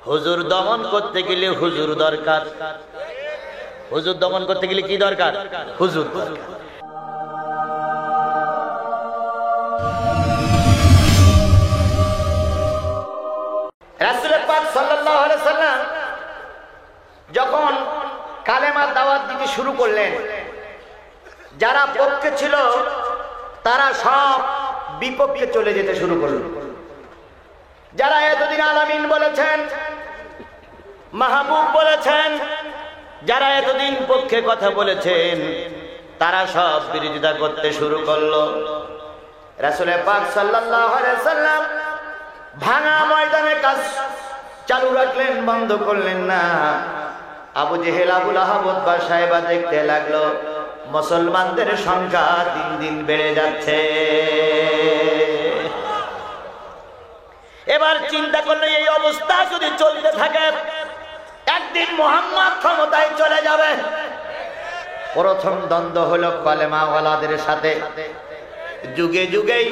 হুজুর দমন করতে গেলে হুজুর দরকার। হুজুর দমন করতে গেলে কি দরকার? হুজুর দরকার। রাসূল পাক সাল্লাল্লাহু আলাইহি সাল্লাম যখন কালেমার দাওয়াত দিতে শুরু করলেন, যারা পক্ষে ছিল তারা সব বিপক্ষে চলে যেতে শুরু করল। যারা এতদিন আলামিন বলেছেন, মাহবুব বলেছেন, যারা এতদিন পক্ষে কথা বলেছেন, তারা সব বিরোধিতা করতে শুরু করলো। রাসূল পাক সাল্লাল্লাহু আলাইহি সাল্লাম ভাঙা ময়দানে কাজ চালু রাখলেন, বন্ধ করলেন না। আবু জেহেল, আবু লাহাব, উতবা, সাইবা দেখতে লাগলো মুসলমানদের সংখ্যা দিন দিন বেড়ে যাচ্ছে। এবার চিন্তা করলো এই অবস্থা যদি চলতে থাকে একদিন মুহাম্মদ ক্ষমতায় চলে যাবে। প্রথম দ্বন্দ্ব হলো কলেমাওয়ালাদের সাথে। যুগে যুগেই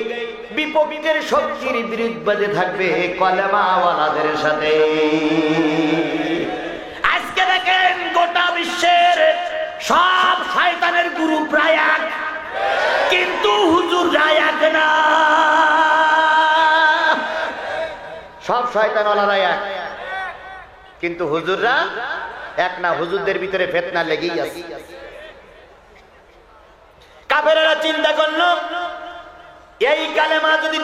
বিপক্ষের শক্তির বিরুদ্ধে থাকবে কলেমাওয়ালাদের সাথে। আজকে দেখেন গোটা বিশ্বের সব শয়তানের গুরু প্রায় এক, কিন্তু হুজুররা এক না। সব শয়তানওয়ালারা এক, কিন্তু হুজুররা এক না। হুজুরদের ভিতরে ফিতনা লেগেই আছে। কাফেররা চিন্তা করলো এই কালেমা যদি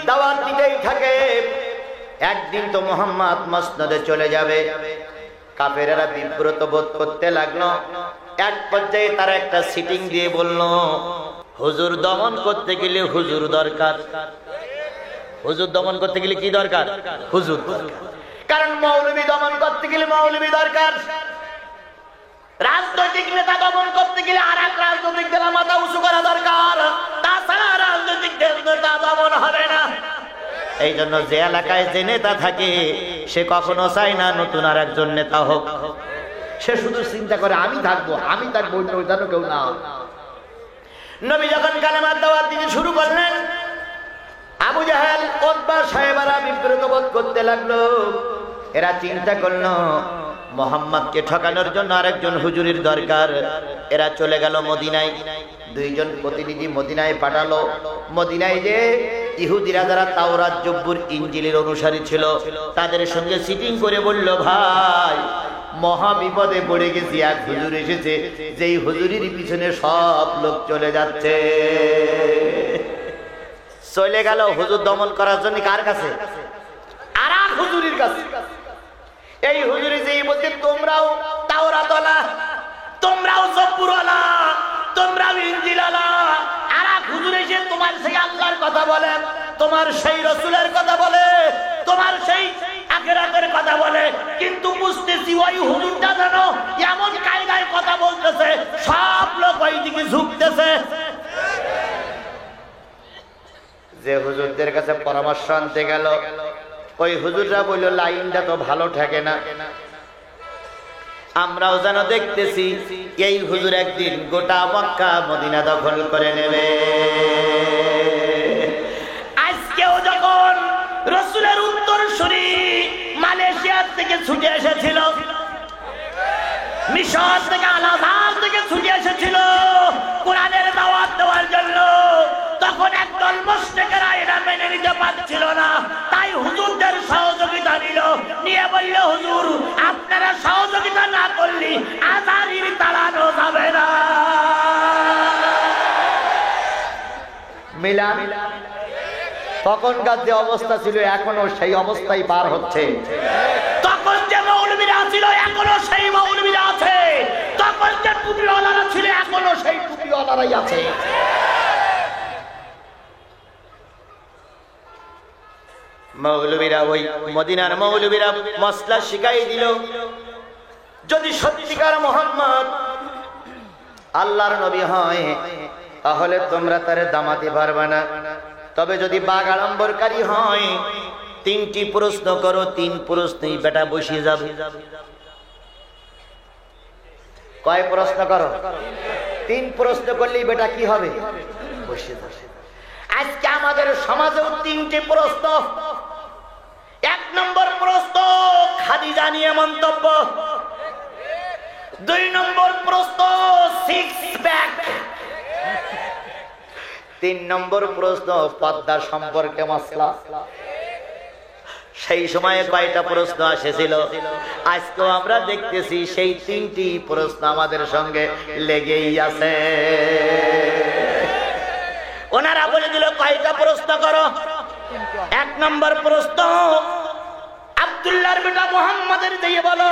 দাওয়াত দিতেই থাকে একদিন তো মুহাম্মদ মসনদে চলে যাবে। কাফেররা বিব্রত বোধ করতে লাগলো। এক পর্যায়ে তারা একটা সিটিং দিয়ে বলল, হুজুর দমন করতে গেলে হুজুর দরকার। হুজুর দমন করতে গেলে কি দরকার? হুজুর দরকার। কারণ মৌলবী দমন করতে গেলে মৌলবী দরকার। রাজনৈতিক নেতা দমন করতে গেলে আর এক রাজনৈতিক দলের মাথা উঁচু করা দরকার, তাছাড়া রাজনৈতিক নেতা দমন হবে না। এই জন্য যে এলাকায় যে নেতা থাকে সে কখনো চায় না নতুন আর একজন নেতা হোক। সে শুধু চিন্তা করে আমি থাকবো, আমি থাকবো, যেন কেউ না। নবী যখন কালেমার দাওয়াত দিতে শুরু করলেন, আবু জাহেল, উতবা, সাইবারা বিব্রত বোধ করতে লাগলো। এরা চিন্তা করলো মুহাম্মদকে ঠকানোর জন্য আরেকজন হুজুরের দরকার। এরা চলে গেল মদিনায়। দুইজন প্রতিনিধি মদিনায় পাঠালো। মদিনায় যে ইহুদিরা যারা তাওরাত, জব্বুর, ইনজিলের অনুসারী ছিল তাদের সঙ্গে সিটিং করে বলল, ভাই মহা বিপদে পড়ে গেছি। এক হুজুর এসেছে, যেই হুজুরের পিছনে সব লোক চলে যাচ্ছে। চলে গেল হুজুর দমন করার জন্য কার কাছে? আর এক হুজুরের কাছে। এই হুজুরি যেই বলছে তোমরাও তাওরাতওয়ালা, তোমরাও জব্বুরওয়ালা, তোমরাও ইনজিলওয়ালা। আর এক হুজুর এসে তোমার সেই আল্লাহর কথা বলে, তোমার সেই রাসূলের কথা বলে, তোমার সেই আখিরাতের কথা বলে, কিন্তু বুঝতেছি ওই হুজুরটা যেন এমন কায়দায় কথা বলতেছে সব লোক ওই দিকে ঝুঁকতেছে। যে হুজুরদের কাছে পরামর্শ আনতে গেল, ওই হুজুররা বলল লাইনটা তো ভালো থাকে না। আমরাও যেন দেখতেছি এই হুজুর একদিন গোটা মক্কা মদিনা দখল করে নেবে। আজকেও যখন রাসূলের উত্তরসূরি মালয়েশিয়া থেকে ছুটে এসেছিল, মিশর থেকে, আল-আজহার থেকে ছুটে এসেছিল কোরআনের দাওয়াত দেওয়ার জন্য, তখন একদল মুশরিকেরা এটা মেনে নিতে পারছিল না। তাই হুজুরদের সহযোগিতা নিল, নিয়ে বলল, হুজুর আপনারা সহযোগিতা না করলে আজহারির তাড়ানো যাবে না। মিলান তখনকার যে অবস্থা ছিল এখনো সেই অবস্থাই পার হচ্ছে। তখন যে মৌলবীরা ছিল এখনো সেই মৌলবীরা আছে, তখন যে টুপিওয়ালারা ছিল এখনো সেই টুপিওয়ালারাই আছে। মৌলবীরা, ওই মদিনার মৌলবীরা মসলা শিখাই দিল, যদি সত্যিকার মুহাম্মদ আল্লাহর নবী হয় তাহলে তোমরা তারে দামাতে পারবে না। তবে যদি বাঘ আড়ম্বরকারী হয় তিনটি প্রশ্ন করো, তিন প্রশ্নেই বেটা বসিয়ে যাবে। কয় প্রশ্ন করো? তিন প্রশ্ন করলেই বেটা কি হবে? বসিয়ে যাবে। আজকে আমাদের সমাজেও তিনটি প্রশ্ন। এক নম্বর প্রশ্ন, খাদিজা নিয়ে মন্তব্য। 2 নম্বর প্রশ্ন 6 প্যাক। 3 নম্বর প্রশ্ন পর্দা সম্পর্কে মাসলা। সেই সময়ে কয়টা প্রশ্ন এসেছিল? আজকেও আমরা দেখতেছি সেই 3টি প্রশ্ন আমাদের সঙ্গে লেগেই আছে। ওনারা বলে দিল কয়টা প্রশ্ন করো। 1 নম্বর প্রশ্ন আব্দুল্লাহর বেটা মুহাম্মাদের দিয়ে বলো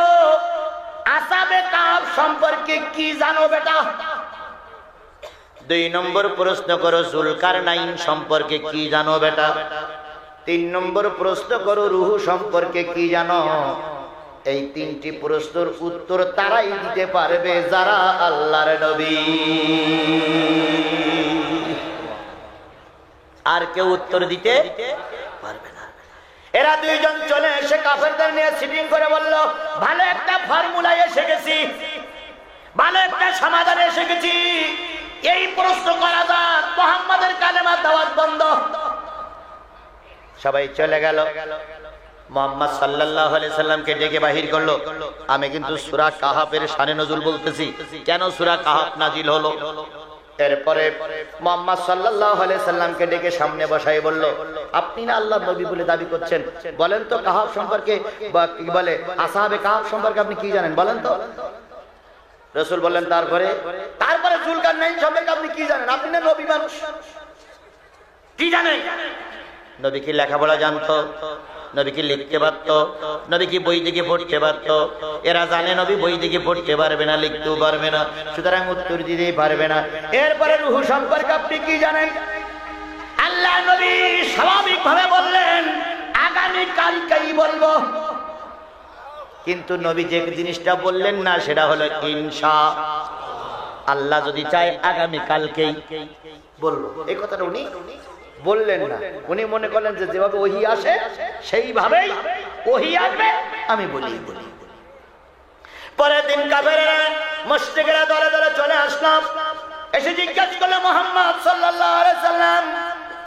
আসহাবে কাহফ সম্পর্কে কি জানো বেটা। 2 নম্বর প্রশ্ন করো যুলকারনাইন সম্পর্কে কি জানো বেটা। 3 নম্বর প্রশ্ন করো রূহ সম্পর্কে কি জানো। এই 3টি প্রশ্নের উত্তর তারাই দিতে পারবে যারা আল্লাহর নবী। আর কেউ উত্তর দিতে পারবে না। এরা 2 জন চলে এসে কাফেরদের নিয়ে সিটিং করে বলল ভালো একটা ফর্মুলায় এসে গেছি, ভালো একটা সমাধানে এসে গেছি। এই প্রশ্ন করা যাক মুহাম্মাদের কালেমার দাওয়াত বন্ধ। সবাই চলে গেল। মুহাম্মদ সাল্লাল্লাহু আলাইহি সাল্লামকে ডেকে বাহির করলো। আমি কিন্তু সূরা কাহফের শানে নজুল বলতেছি, কেন সূরা কাহফ নাজিল হলো। এরপরে মুহাম্মদ সাল্লাল্লাহু আলাইহি সাল্লামকে ডেকে সামনে বসাই বলল আপনি না আল্লাহর নবী বলে দাবি করছেন, বলেন তো কাহফ সম্পর্কে বা কি বলে আসহাবে কাহফ সম্পর্কে আপনি কি জানেন বলেন তো। রাসূল বললেন তারপরে যুলকারনাইন সম্পর্কে আপনি কি জানেন, আপনি না নবী মানুষ, কি জানেন। নবী কি লেখাপড়া জানতো, নবী কি লিখতে পারত, নবী কি বই দেখে পড়তে পারত। এরা জানে নবী বই দেখে পড়তে পারবে না, লিখতেও পারবে না, সুতরাং উত্তর দিতেই পারবে না। এরপরে রূহ সম্পর্কে আপনি কি জানেন। আল্লাহ নবী স্বাভাবিকভাবে বললেন আগামী কালকেই বলবো। কিন্তু নবী যে জিনিসটা বললেন না সেটা হলো ইনশাআল্লাহ, যদি চায় আগামী কালকেই বলবো। এই কথাটা উনি বললেন না। উনি মনে করলেন যে যেভাবে ওহী আসে সেইভাবেই ওহী আসবে, আমি বলি। পরের দিন কাফেররা মুশরিকরা দলে দলে চলে আসলো, এসে জিজ্ঞাসা করলো মুহাম্মদ সাল্লাল্লাহু আলাইহি সাল্লাম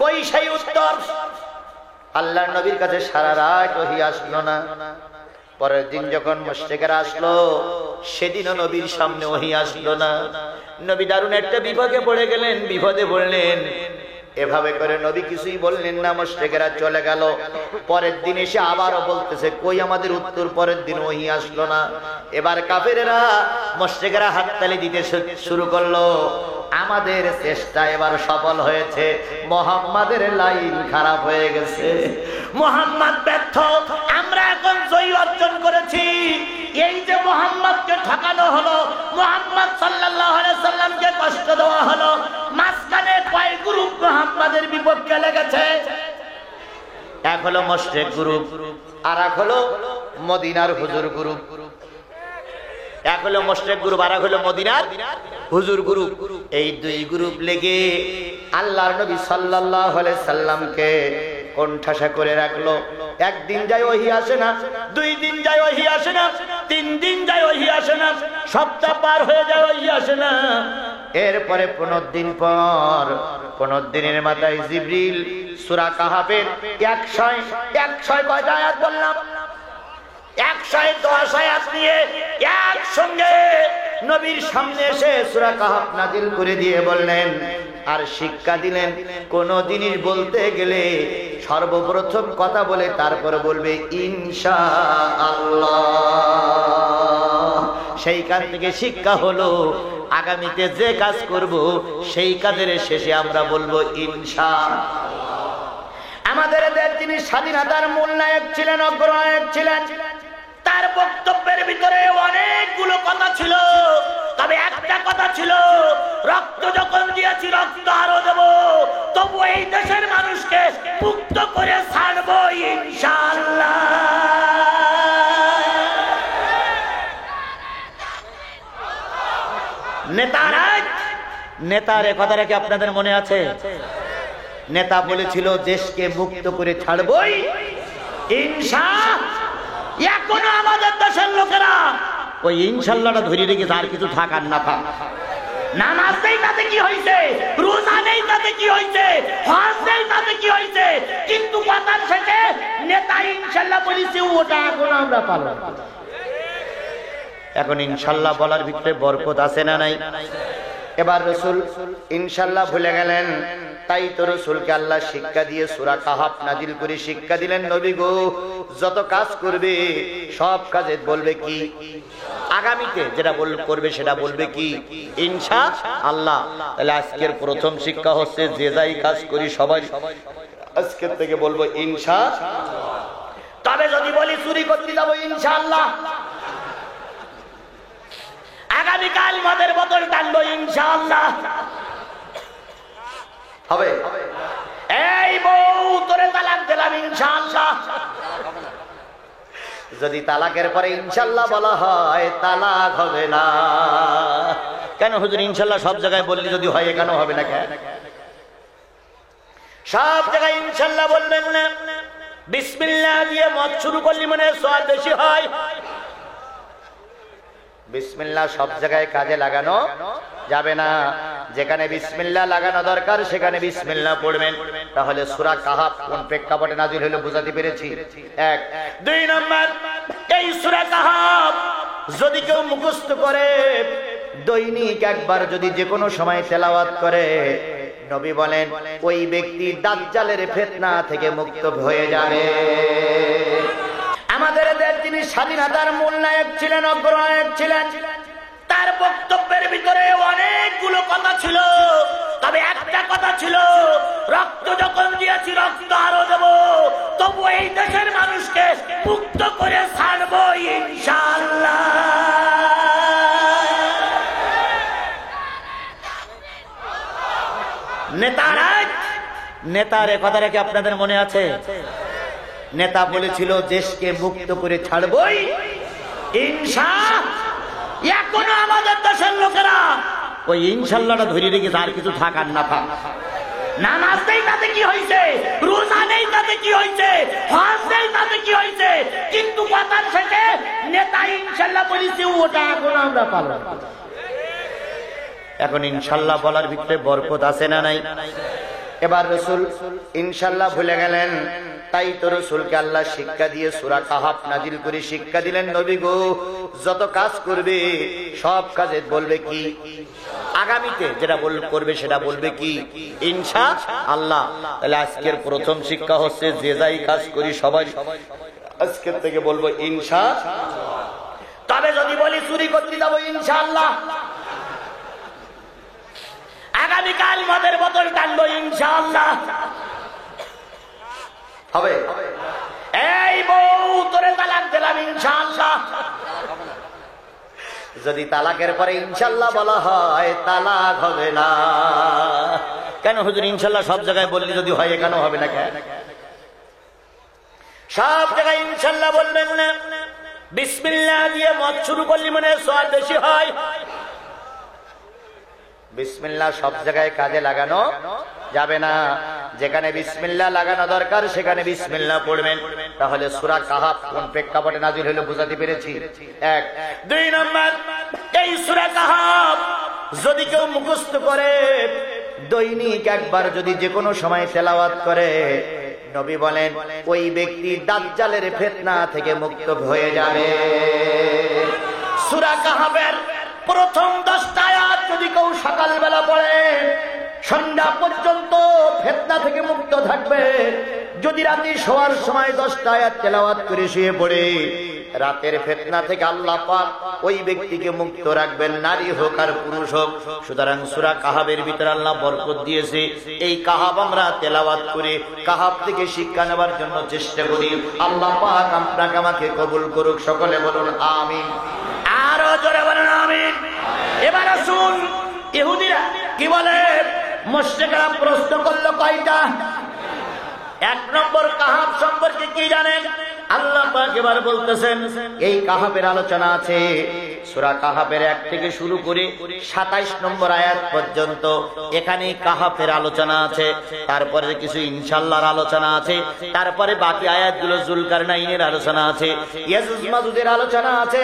কই সেই উত্তর। আল্লাহর নবীর কাছে সারা রাত ওহী আসলো না। পরের দিন যখন মুশরিকরা আসলো সেদিনও নবীর সামনে ওহী আসলো না। নবী দারুণ একটা বিপদে পড়ে গেলেন, বিপদে পড়লেন। এভাবে করে নবী কিছুই বললেন না, মুশরিকরা চলে গেল। পরের দিন এসে আবারও বলতেছে কই আমাদের উত্তর। পরের দিন ওহী আসলো না। এবার কাফেরেরা মুশরিকরা হাততালি দিতে শুরু করলো। আমাদের চেষ্টা এবার সফল হয়েছে, মুহাম্মাদের লাইন খারাপ হয়ে গেছে, মুহাম্মদ ব্যর্থ, আমরা এখন জয় অর্জন করেছি। এই যে মুহাম্মদকে ঠকানো হলো, মুহাম্মদ সাল্লাল্লাহু আলাইহি সাল্লামকে কষ্ট দেওয়া হলো, মাঝখানে কয় গ্রুপ মুহাম্মাদের বিপক্ষে লেগেছে। এক হলো মুশরিক গ্রুপ, আর এক হলো মদিনার হুজুর গ্রুপ। এক হলো মুশরিক গ্রুপ, আর এক হলো মদিনার হুজুর গ্রুপ। এই 2 গ্রুপ লেগে আল্লাহর নবী সাল্লাল্লাহু আলাইহি সাল্লামকে কোণঠাসা করে রাখলো। একদিন যায় ওহী আসে না, 2 দিন যায় ওহী আসে না, 3 দিন যায় ওহী আসে না, সপ্তাহ পার হয়ে যায় ওহী আসে না। এরপরে 15 দিন পর 15 দিনের মাথায় জিবরিল সূরা কাহফের 100 কয়টা আয়াত বললাম, 110 আয়াত নিয়ে একসঙ্গে নবীর সামনে এসে সূরা কাহফ নাযিল করে দিয়ে বললেন আর শিক্ষা দিলেন কোন জিনিস বলতে গেলে সর্বপ্রথম কথা বলে তারপর বলবে ইনশাআল্লাহ। সেইখান থেকে শিক্ষা হলো আগামীতে যে কাজ করব সেই কাজের শেষে আমরা বলবো ইনশাআল্লাহ। আমাদের দেশ যিনি স্বাধীনতার মূল নায়ক ছিলেন, অগ্রনায়ক ছিলেন, তার বক্তব্যের ভিতরে অনেকগুলো কথা ছিল, তবে একটা কথা ছিল রক্ত যখন দিয়েছি রক্ত আরো দেব, তবু এই দেশের মানুষকে মুক্ত করে ছাড়বো ইনশাআল্লাহ। নেতার কথাটা কি আপনাদের মনে আছে? নেতা বলেছিল দেশকে মুক্ত করে ছাড়বই ইনশাআল্লাহ। এখনো আমাদের দেশের লোকেরা ওই ইনশাআল্লাহটা ধরে রেখেছে, আর কিছু থাক আর না থাক। নামাজ নেই তাতে কি হয়েছে, রোজা নেই তাতে কি হয়েছে, হজ নেই তাতে কি হয়েছে, কিন্তু কথার শেষে নেতা ইনশাল্লাহ বলেছে ওটা এখন আমরা পালন। এখন ইনশাল্লাহ বলার ভিতরে বরকত আছে না নাই? এবার রাসূল ইনশাল্লাহ ভুলে গেলেন, তাই তো রাসূলকে আল্লাহ শিক্ষা দিয়ে সূরা কাহাফ নাজিল করে শিক্ষা দিলেন, নবী গো যত কাজ করবে সব কাজে বলবে কি আগামীতে যেটা করবে সেটা বলবে কি ইনশাআল্লাহ। তাহলে আজকের প্রথম শিক্ষা হচ্ছে যে যাই কাজ করি সবাই আজকের থেকে বলবো ইনশাআল্লাহ। তবে যদি বলি চুরি করতে যাবো ইনশাআল্লাহ, আগামীকাল মদের বোতল টানবো ইনশাআল্লাহ, হবে? এই বউ তোরে তালাক দিলাম ইনশাআল্লাহ, যদি তালাকের পরে ইনশাআল্লাহ বলা হয় তালাক হবে না। কেন হুজুর ইনশাআল্লাহ সব জায়গায় বললি যদি হয় কেন হবে না? কেন সব জায়গায় ইনশাআল্লাহ বলবেন না? বিসমিল্লাহ দিয়ে মদ শুরু করলি মানে সওয়াব বেশি হয়। বিসমিল্লাহ সব জায়গায় কাজে লাগানো যাবে না, যেখানে বিসমিল্লাহ লাগানো দরকার সেখানে বিসমিল্লাহ পড়বেন। তাহলে সূরা কাহাফ কোন প্রেক্ষাপটে নাযিল হলো বুঝাতে পেরেছি? এক। দুই নম্বর, এই সূরা কাহাফ যদি কেউ মুখস্থ করে দৈনিক একবার যদি যে কোনো সময় তেলাওয়াত করে, নবী বলেন ওই ব্যক্তি দাজ্জালের ফিতনা থেকে মুক্ত হয়ে যাবে। আমাদের দেশ যিনি স্বাধীনতার মূল নায়ক ছিলেন, অগ্রনায়ক ছিলেন, তার বক্তব্যের ভিতরে অনেকগুলো কথা ছিল, তবে একটা কথা ছিল, রক্ত যখন দিয়েছি রক্ত আরো দেব, তবু এই দেশের মানুষকে মুক্ত করে ছাড়বো ইনশাআল্লাহ। নেতার কথাটা কি আপনাদের মনে আছে? নেতা বলেছিল দেশকে মুক্ত করে ছাড়বই ইনশাআল্লাহ। এখনো আমাদের দেশের লোকেরা ওই ইনশাআল্লাহটা ধরে রেখেছে, আর কিছু থাক আর না থাক। নামাজ নেই তাতে কি হয়েছে, রোজা নেই তাতে কি হয়েছে, হজ নেই তাতে কি হয়েছে, কিন্তু কথার শেষে নেতা ইনশাআল্লাহ বলেছে ওটা এখন আমরা পালন। এখন ইনশাআল্লাহ বলার ভিতরে বরকত আছে না নাই? এবার রাসূল ইনশাআল্লাহ ভুলে গেলেন, তাই তো রাসূলকে আল্লাহ শিক্ষা দিয়ে সূরা কাহাফ নাজিল করে শিক্ষা দিলেন, নবী গো যত কাজ করবে সব কাজে বলবে কি আগামীতে যেটা করবে সেটা বলবে কি ইনশাআল্লাহ। তাহলে আজকের প্রথম শিক্ষা হচ্ছে যে যাই কাজ করি সবাই আজকের থেকে বলবো ইনশাআল্লাহ। তবে যদি বলি চুরি করতে যাবো ইনশাআল্লাহ, আগামীকাল মদের বোতল টানবো ইনশাআল্লাহ, হবে? এই বউ তোরে তালাক দিলাম ইনশাআল্লাহ, যদি তালাকের পরে ইনশাআল্লাহ বলা হয় তালাক হবে না। কেন হুজুর ইনশাআল্লাহ সব জায়গায় বললি যদি হয় কেন হবে না? কেন সব জায়গায় ইনশাআল্লাহ বলবেন না? বিসমিল্লাহ দিয়ে মদ শুরু করলি মানে সওয়াব বেশি হয়। বিসমিল্লাহ সব জায়গায় কাজে লাগানো যাবে না, যেখানে বিসমিল্লাহ লাগানো দরকার সেখানে বিসমিল্লাহ পড়বেন। তাহলে সূরা কাহাফ কোন প্রেক্ষাপটে নাযিল হলো বুঝাতে পেরেছি? এক। দুই নম্বর, এই সূরা কাহাফ যদি কেউ মুখস্থ করে দৈনিক একবার যদি যে কোনো সময় তেলাওয়াত করে, নবী বলেন ওই ব্যক্তি দাজ্জালের ফিতনা থেকে মুক্ত হয়ে যাবে। সূরা কাহাফের প্রথম 10টা আয়াত যদি কেউ সকালবেলা পড়ে সন্ধ্যা পর্যন্ত ফিতনা থেকে মুক্ত থাকবে। যদি রাতে শোয়ার সময় 10টা আয়াত তেলাওয়াত করে শুয়ে পড়ে, রাতের ফিতনা থেকে আল্লাহ পাক ওই ব্যক্তিকে মুক্ত রাখবেন, নারী হোক আর পুরুষ হোক। সুতরাং সূরা কাহাফের ভিতরে আল্লাহ বরকত দিয়েছে। এই কাহাফ আমরা তেলাওয়াত করে কাহাফ থেকে শিক্ষা নেবার জন্য চেষ্টা করি। আল্লাহ পাক আপনাকে আমাকে কবুল করুক, সকলে বলুন আমিন। আরো জোরে বলুন আমিন। এবার আসুন, ইহুদিরা কি বলে? মুশরিকরা প্রশ্ন করলো কয়টা? 1 নম্বর কাহাফ সম্পর্কে কি জানেন? আল্লাহ পাক এবার বলতেছেন এই কাহাফের আলোচনা আছে সূরা কাহাফের 1 থেকে শুরু করে 27 নম্বর আয়াত পর্যন্ত। এখানে কাহাফের আলোচনা আছে, তারপরে কিছু ইনশাআল্লাহর আলোচনা আছে, তারপরে বাকি আয়াতগুলো যুলকারনাইনের আলোচনা আছে, ইয়াজুজ মাজুজের আলোচনা আছে,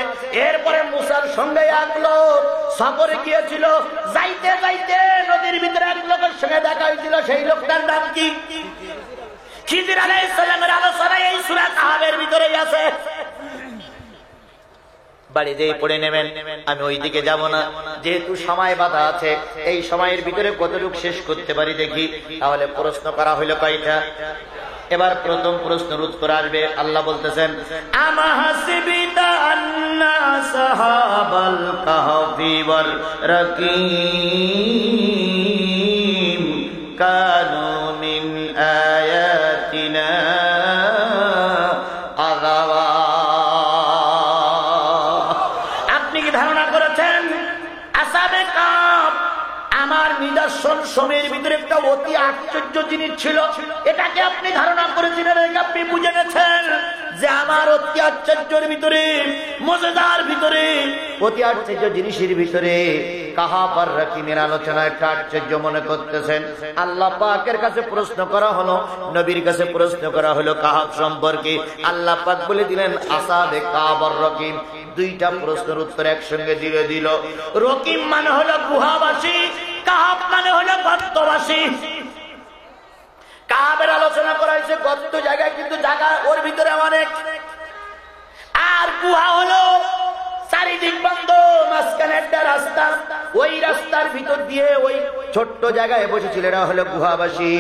এরপরে মুসার সঙ্গে 1 লোক সফরে গিয়েছিল, যাইতে যাইতে নদীর ভিতরে এক লোকের সঙ্গে দেখা হয়েছিল। সেই লোকটার নাম কি? খিজির আলাইহিস সালামের আলোচনা এই সূরা কাহাফের ভিতরেই আছে। বাড়ি যেয়ে পড়ে নেবেন। আমি ওই দিকে যাব না, যেহেতু সময় বাধা আছে। এই সময়ের ভিতরে কতটুকু শেষ করতে পারি দেখি। তাহলে প্রশ্ন করা হইল কয়টা? এবার প্রথম প্রশ্নের উত্তর আসবে। আল্লাহ বলতেছেন, আমা হাসিবিতা আন্না সাহাবাল কাহফি ওয়ার রাকিম কানু মিন আয়াতিনা আযাবা। আপনি কি ধারণা করেছেন আসহাবে কাহফ আমার নিদর্শন সময়ের ভিতরে একটা অতি আশ্চর্য জিনিস ছিল? এটাকে আপনি ধারণা করেছিলেন, আপনি বুঝে গেছেন যে আমার অতি আশ্চর্যের ভিতরে, মুজিজার ভিতরে, অতি আশ্চর্য জিনিসের ভিতরে কাহফ আর রাকিমের আলোচনা একটা আশ্চর্য মনে করতেছেন। আল্লাহ পাকের কাছে প্রশ্ন করা হলো, নবীর কাছে প্রশ্ন করা হলো কাহফ সম্পর্কে। আল্লাহ পাক বলে দিলেন আসহাবে কাহফ আর রাকিম। দুইটা প্রশ্নের উত্তর একসঙ্গে দিয়ে দিল। রকিম মানে হলো গুহাবাসী, কাহফ মানে হলো গর্তবাসী। কাহফের আলোচনা করা হয়েছে গর্ত জায়গায়, কিন্তু জায়গা ওর ভিতরে অনেক। আর গুহা হলো চারিদিক বন্ধ, মাঝখানে একটা রাস্তা। ওই রাস্তার ভিতর দিয়ে ওই ছোট্ট জায়গায় বসেছিল, এরা হলো গুহাবাসী।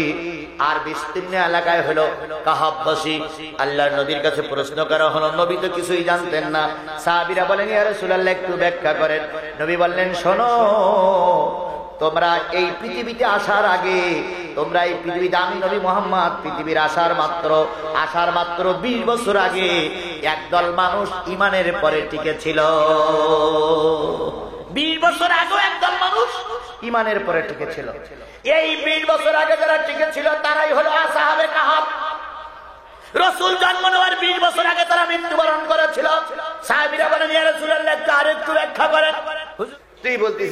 আর বিস্তীর্ণ এলাকায় হলো কাহফবাসী। আল্লাহর নবীর কাছে প্রশ্ন করা হলো, নবী তো কিছুই জানতেন না। সাহাবীরা বলেন, ইয়া রাসূলুল্লাহ একটু ব্যাখ্যা করেন। নবী বললেন, শোনো, তোমরা এই পৃথিবীতে আসার আগে, তোমরা এই পৃথিবীতে, আমি নবী মুহাম্মদ পৃথিবীর আসার মাত্র 20 বছর আগে একদল মানুষ ঈমানের পরে টিকে ছিল। 20 বছর আগে একদল মানুষ ঈমানের পরে টিকে ছিল। এই 20 বছর আগে যারা টিকে ছিল তারাই হলো আসহাবে কাহফ। রাসূল জন্ম নেওয়ার 20 বছর আগে তারা মৃত্যুবরণ করেছিল। সাহাবীরা বলেন, ইয়া রাসূলুল্লাহ আরেকটু ব্যাখ্যা করেন। তুই বলতিস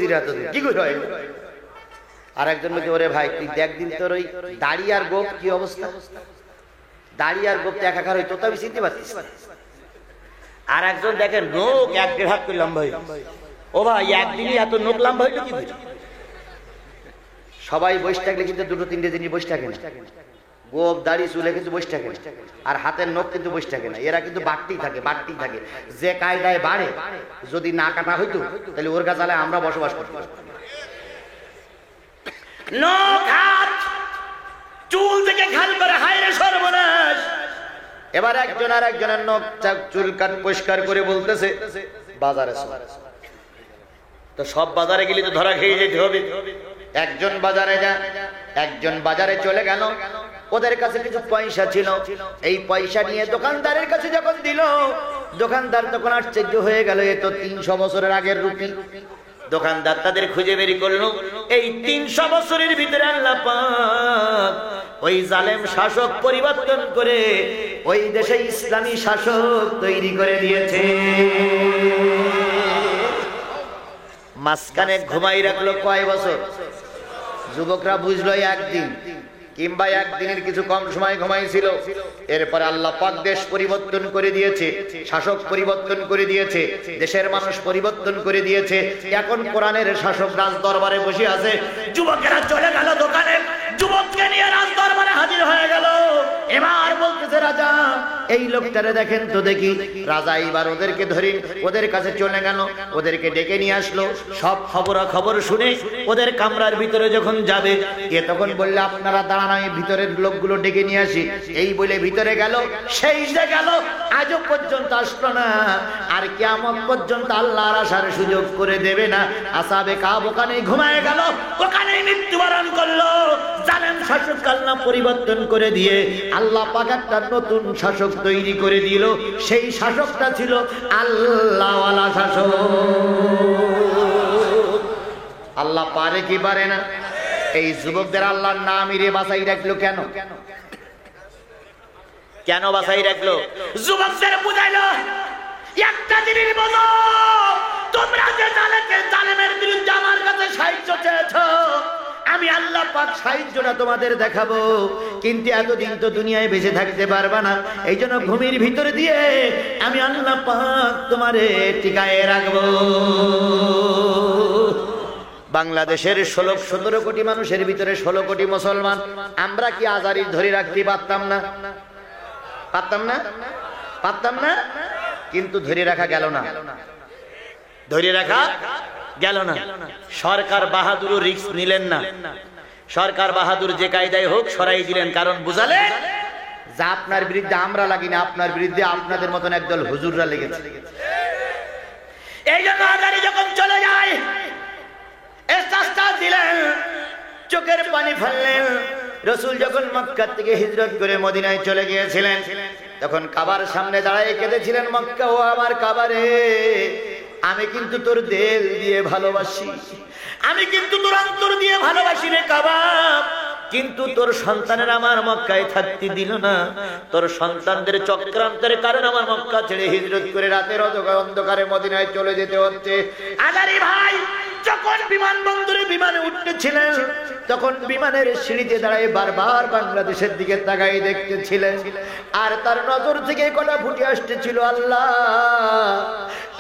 কি করে হয়? আর একজন বলছে, ওরে ভাই তুই একদিন তোর ওই দাড়ি আর গোপ কি অবস্থা, দাড়ি আর গোপ একাকার হইতো, তবে চিনতে পারতিস। আর একজন দেখেন নোক 1.5 হাত করে লম্বা হইল। ও ভাই একদিনই এত নোক লম্বা হইলো কি? সবাই বসে থাকলে কিন্তু 2-3টে জিনিস বসে থাকে না। গোপ দাড়ি চুলে কিন্তু বসে থাকে না, আর হাতের নখ কিন্তু বসে থাকে না। এরা কিন্তু বাড়তেই থাকে। যে কায়দায় বাড়ে, যদি না কাটা হইতো তাহলে ওর কাছে আমরা বসবাস করতাম। নখ হাত চুল থেকে খাল করে, হায় রে সর্বনাশ। এবার একজন আর একজনের নখ চুল কাট পরিষ্কার করে বলতেছে, বাজারে তো সব বাজারে গেলে তো ধরা খেয়ে যেতে হবে। একজন বাজারে একজন বাজারে চলে গেল, ওদের কাছে কিছু পয়সা ছিল। এই পয়সা নিয়ে দোকানদারের কাছে যখন দিল, দোকানদার তখন আশ্চর্য হয়ে গেল, এ তো 300 বছরের আগের রুপি। দোকানদার তাদের খুঁজে বের করলো। এই 300 বছরের ভিতরে আল্লাহ পাক ওই জালেম শাসক পরিবর্তন করে ওই দেশে ইসলামী শাসক তৈরি করে দিয়েছে। মাঝখানে ঘুমাই রাখলো কয় বছর? যুবকরা বুঝলো একদিন, কিংবা একদিনের কিছু কম সময় ঘুমাইছিল। এরপরে আল্লাহ পাক দেশ পরিবর্তন করে দিয়েছে, শাসক পরিবর্তন করে দিয়েছে, দেশের মানুষ পরিবর্তন করে দিয়েছে। এখন কোরআনের শাসক রাজ দরবারে বসে আছে। যুবকেরা চলে গেল দোকানে, যুবককে নিয়ে রাজ দরবারে হাজির হয়ে গেল। এবার বলতেছে, রাজা এই লোকটারে দেখেন তো দেখি। রাজা এবার ওদেরকে ধরে ওদের কাছে চলে গেল, ওদেরকে ডেকে নিয়ে আসলো। সব খবর শুনে ওদের কামরার ভিতরে যখন যাবে, এ তখন বললে, আপনারা দাঁড়ান, আমি ভিতরের লোকগুলো ডেকে নিয়ে আসি। এই বলে ভিতরে গেল। সেই যে গেল, আজও পর্যন্ত আসলো না। আর কিয়ামত পর্যন্ত আল্লাহর আসার সুযোগ করে দেবে না। আসহাবে কাহফ ওখানেই ঘুমায় গেল, ওখানেই মৃত্যুবরণ করলো। জালেম শাসক আল্লাহ পরিবর্তন করে দিয়ে আল্লাহ পাক একটা নতুন শাসক তৈরি করে দিল। সেই শাসকটা ছিল আল্লাহওয়ালা শাসক। আল্লাহ পারে কি পারে না? এই যুবকদের আল্লাহর নাম ইরে বাঁচাই রাখলো কেন? কেন বাঁচাই রাখলো? যুবকদের বুঝাইলো একটা জিনিস বোঝো, তোমরা যে জালেমের বিরুদ্ধে আমার কাছে সাহায্য চেয়েছো, আমি আল্লাহ পাক সাহায্যটা তোমাদের দেখাবো। কিন্তু এতদিন তো দুনিয়ায় বেঁচে থাকতে পারবা না, এই জন্য ভূমির ভিতরে দিয়ে আমি আল্লাহ পাক তোমারে টিকায় রাখবো। বাংলাদেশের 16-17 কোটি মানুষের ভিতরে 16 কোটি মুসলমান। আমরা কি আজারি ধরে রাখতে পারতাম না? পারতাম না? পারতাম না? কিন্তু ধরে রাখা গেল না, ধরে রাখা গেল না। সরকার বাহাদুর রিস্ক নিলেন না। সরকার বাহাদুর যে কায়দায় হোক সরাই দিলেন, কারণ বুঝালে যা আপনার বিরুদ্ধে আমরা লাগি না, আপনার বিরুদ্ধে আপনাদের মতন একদল হুজুররা লেগেছে। এই জন্য আজারি যখন চলে যায় দিলেন, চোখের পানি ফেললেন। রাসূল যখন মক্কা থেকে হিজরত করে মদিনায় চলে গিয়েছিলেন, তখন কাবার সামনে দাঁড়ায় কেঁদেছিলেন, মক্কা ও আমার কাবারে, আমি কিন্তু তোর দিল দিয়ে ভালোবাসি, আমি কিন্তু তোর অন্তর দিয়ে ভালোবাসি রে কাবা, কিন্তু তোর সন্তানের আমার মক্কায় থাকতে দিল না। তোর সন্তানদের চক্রান্তের কারণে আমার মক্কা ছেড়ে হিজরত করে রাতের অন্ধকারে মদিনায় চলে যেতে হচ্ছে। আজারি ভাই যখন বিমানবন্দরে বিমানে উঠতেছিলেন, তখন বিমানের সিঁড়িতে দাঁড়ায় বারবার বাংলাদেশের দিকে তাকাই দেখতেছিলেন, আর তার নজর থেকে কথা ফুটে আসতেছিল, আল্লাহ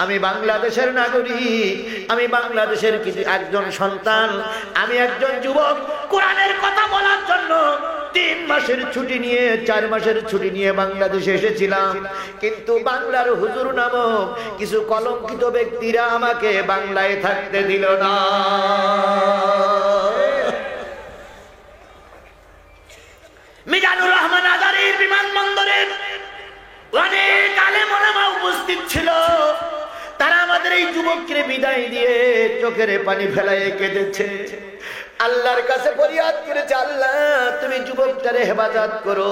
আমি বাংলাদেশের নাগরিক, আমি বাংলাদেশের কিছু একজন সন্তান, আমি একজন যুবক, কোরআনের কথা বলার জন্য 3 মাসের ছুটি নিয়ে 4 মাসের ছুটি নিয়ে বাংলাদেশে এসেছিলাম, কিন্তু বাংলার হুজুর নামক কিছু কলঙ্কিত ব্যক্তিরা আমাকে বাংলায় থাকতে দিল না। মিজানুর রহমান আজারির বিমানবন্দরে অনেক আলেম ওলামা উপস্থিত ছিল। তারা আমাদের এই যুবককে বিদায় দিয়ে চোখের পানি ফেলায় কেঁদেছে, আল্লাহর কাছে ফরিয়াদ করেছে, আল্লাহ তুমি যুবকটারে হেফাজত করো।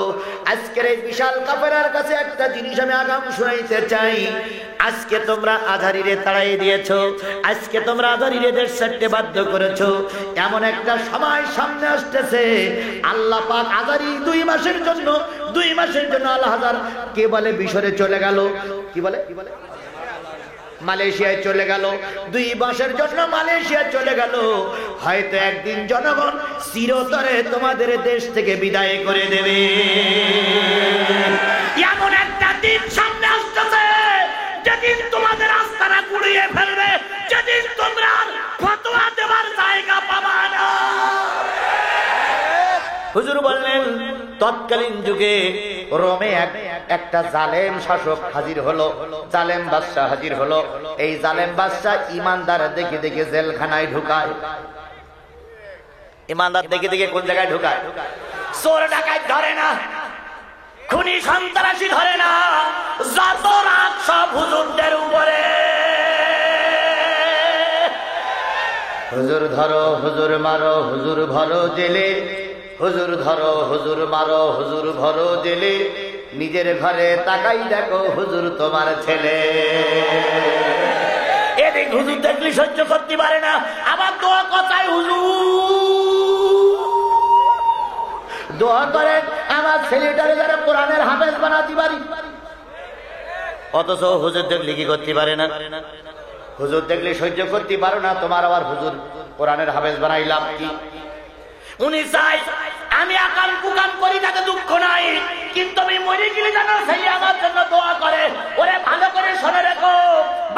আজকের এই বিশাল কাফেরার কাছে একটা জিনিস আমি আগাম শুনাইতে চাই, আজকে তোমরা আজারিরে তাড়াই দিয়েছো, আজকে তোমরা আজারিরে দেশ ছাড়তে বাধ্য করেছো। এমন একটা সময় সামনে আসতেছে, আল্লাহ পাক আজারি 2 মাসের জন্য আল্লাহ হাজার কে বলে মিশরে চলে গেল, কি বলে মালয়েশিয়ায় চলে গেল, 2 মাসের জন্য মালয়েশিয়া চলে গেল। হয়তো একদিন জনগণ চিরতরে তোমাদের দেশ থেকে বিদায় করে দেবে। এমন একটা দিন সামনে আসতেছে যেদিন তোমাদের আস্তানা গুড়িয়ে ফেলবে, যেদিন তোমরা ফতোয়া দেবার জায়গা পাবা না। হুজুর বললেন, তৎকালীন যুগে রোমে একটা জালেম শাসক হাজির হলো, জালেম বাদশা হাজির হলো। এই জালেম বাদশা ইমানদার দেখে দেখে জেলখানায় ঢুকায়। ইমানদার দেখে দেখে কোন জায়গায় ঢুকায়? চোর ডাকাত ধরে না, খুনি সন্ত্রাসী ধরে না, যত রাগ সব হুজুরদের উপরে। হুজুর ধরো, হুজুর মারো, হুজুর ভরো জেলে, হুজুর ধরো, হুজুর মারো, হুজুর ভরো জেলে, নিজের ঘরে তাকাই দেখো হুজুর তোমার ছেলে। এদিক হুজুর দেখলে সহ্য করতে পারে না, আবার দোয়া কথায় হুজুর দোয়া করেন আমার ছেলেটারে যারা কোরআনের হাফেজ বানাতে পারি। অথচ হুজুর দেখলে কি করতে পারে না? হুজুর দেখলে সহ্য করতে পারো না, তোমার আবার হুজুর কোরআনের হাফেজ বানাইলাম কি? উনি চাই আমি আকাম কুকাম করি, তাতে দুঃখ নাই, কিন্তু আমি মরে গেলে জানো সেই আমার জন্য দোয়া করে। ওরে ভালো করে শুনে রাখো,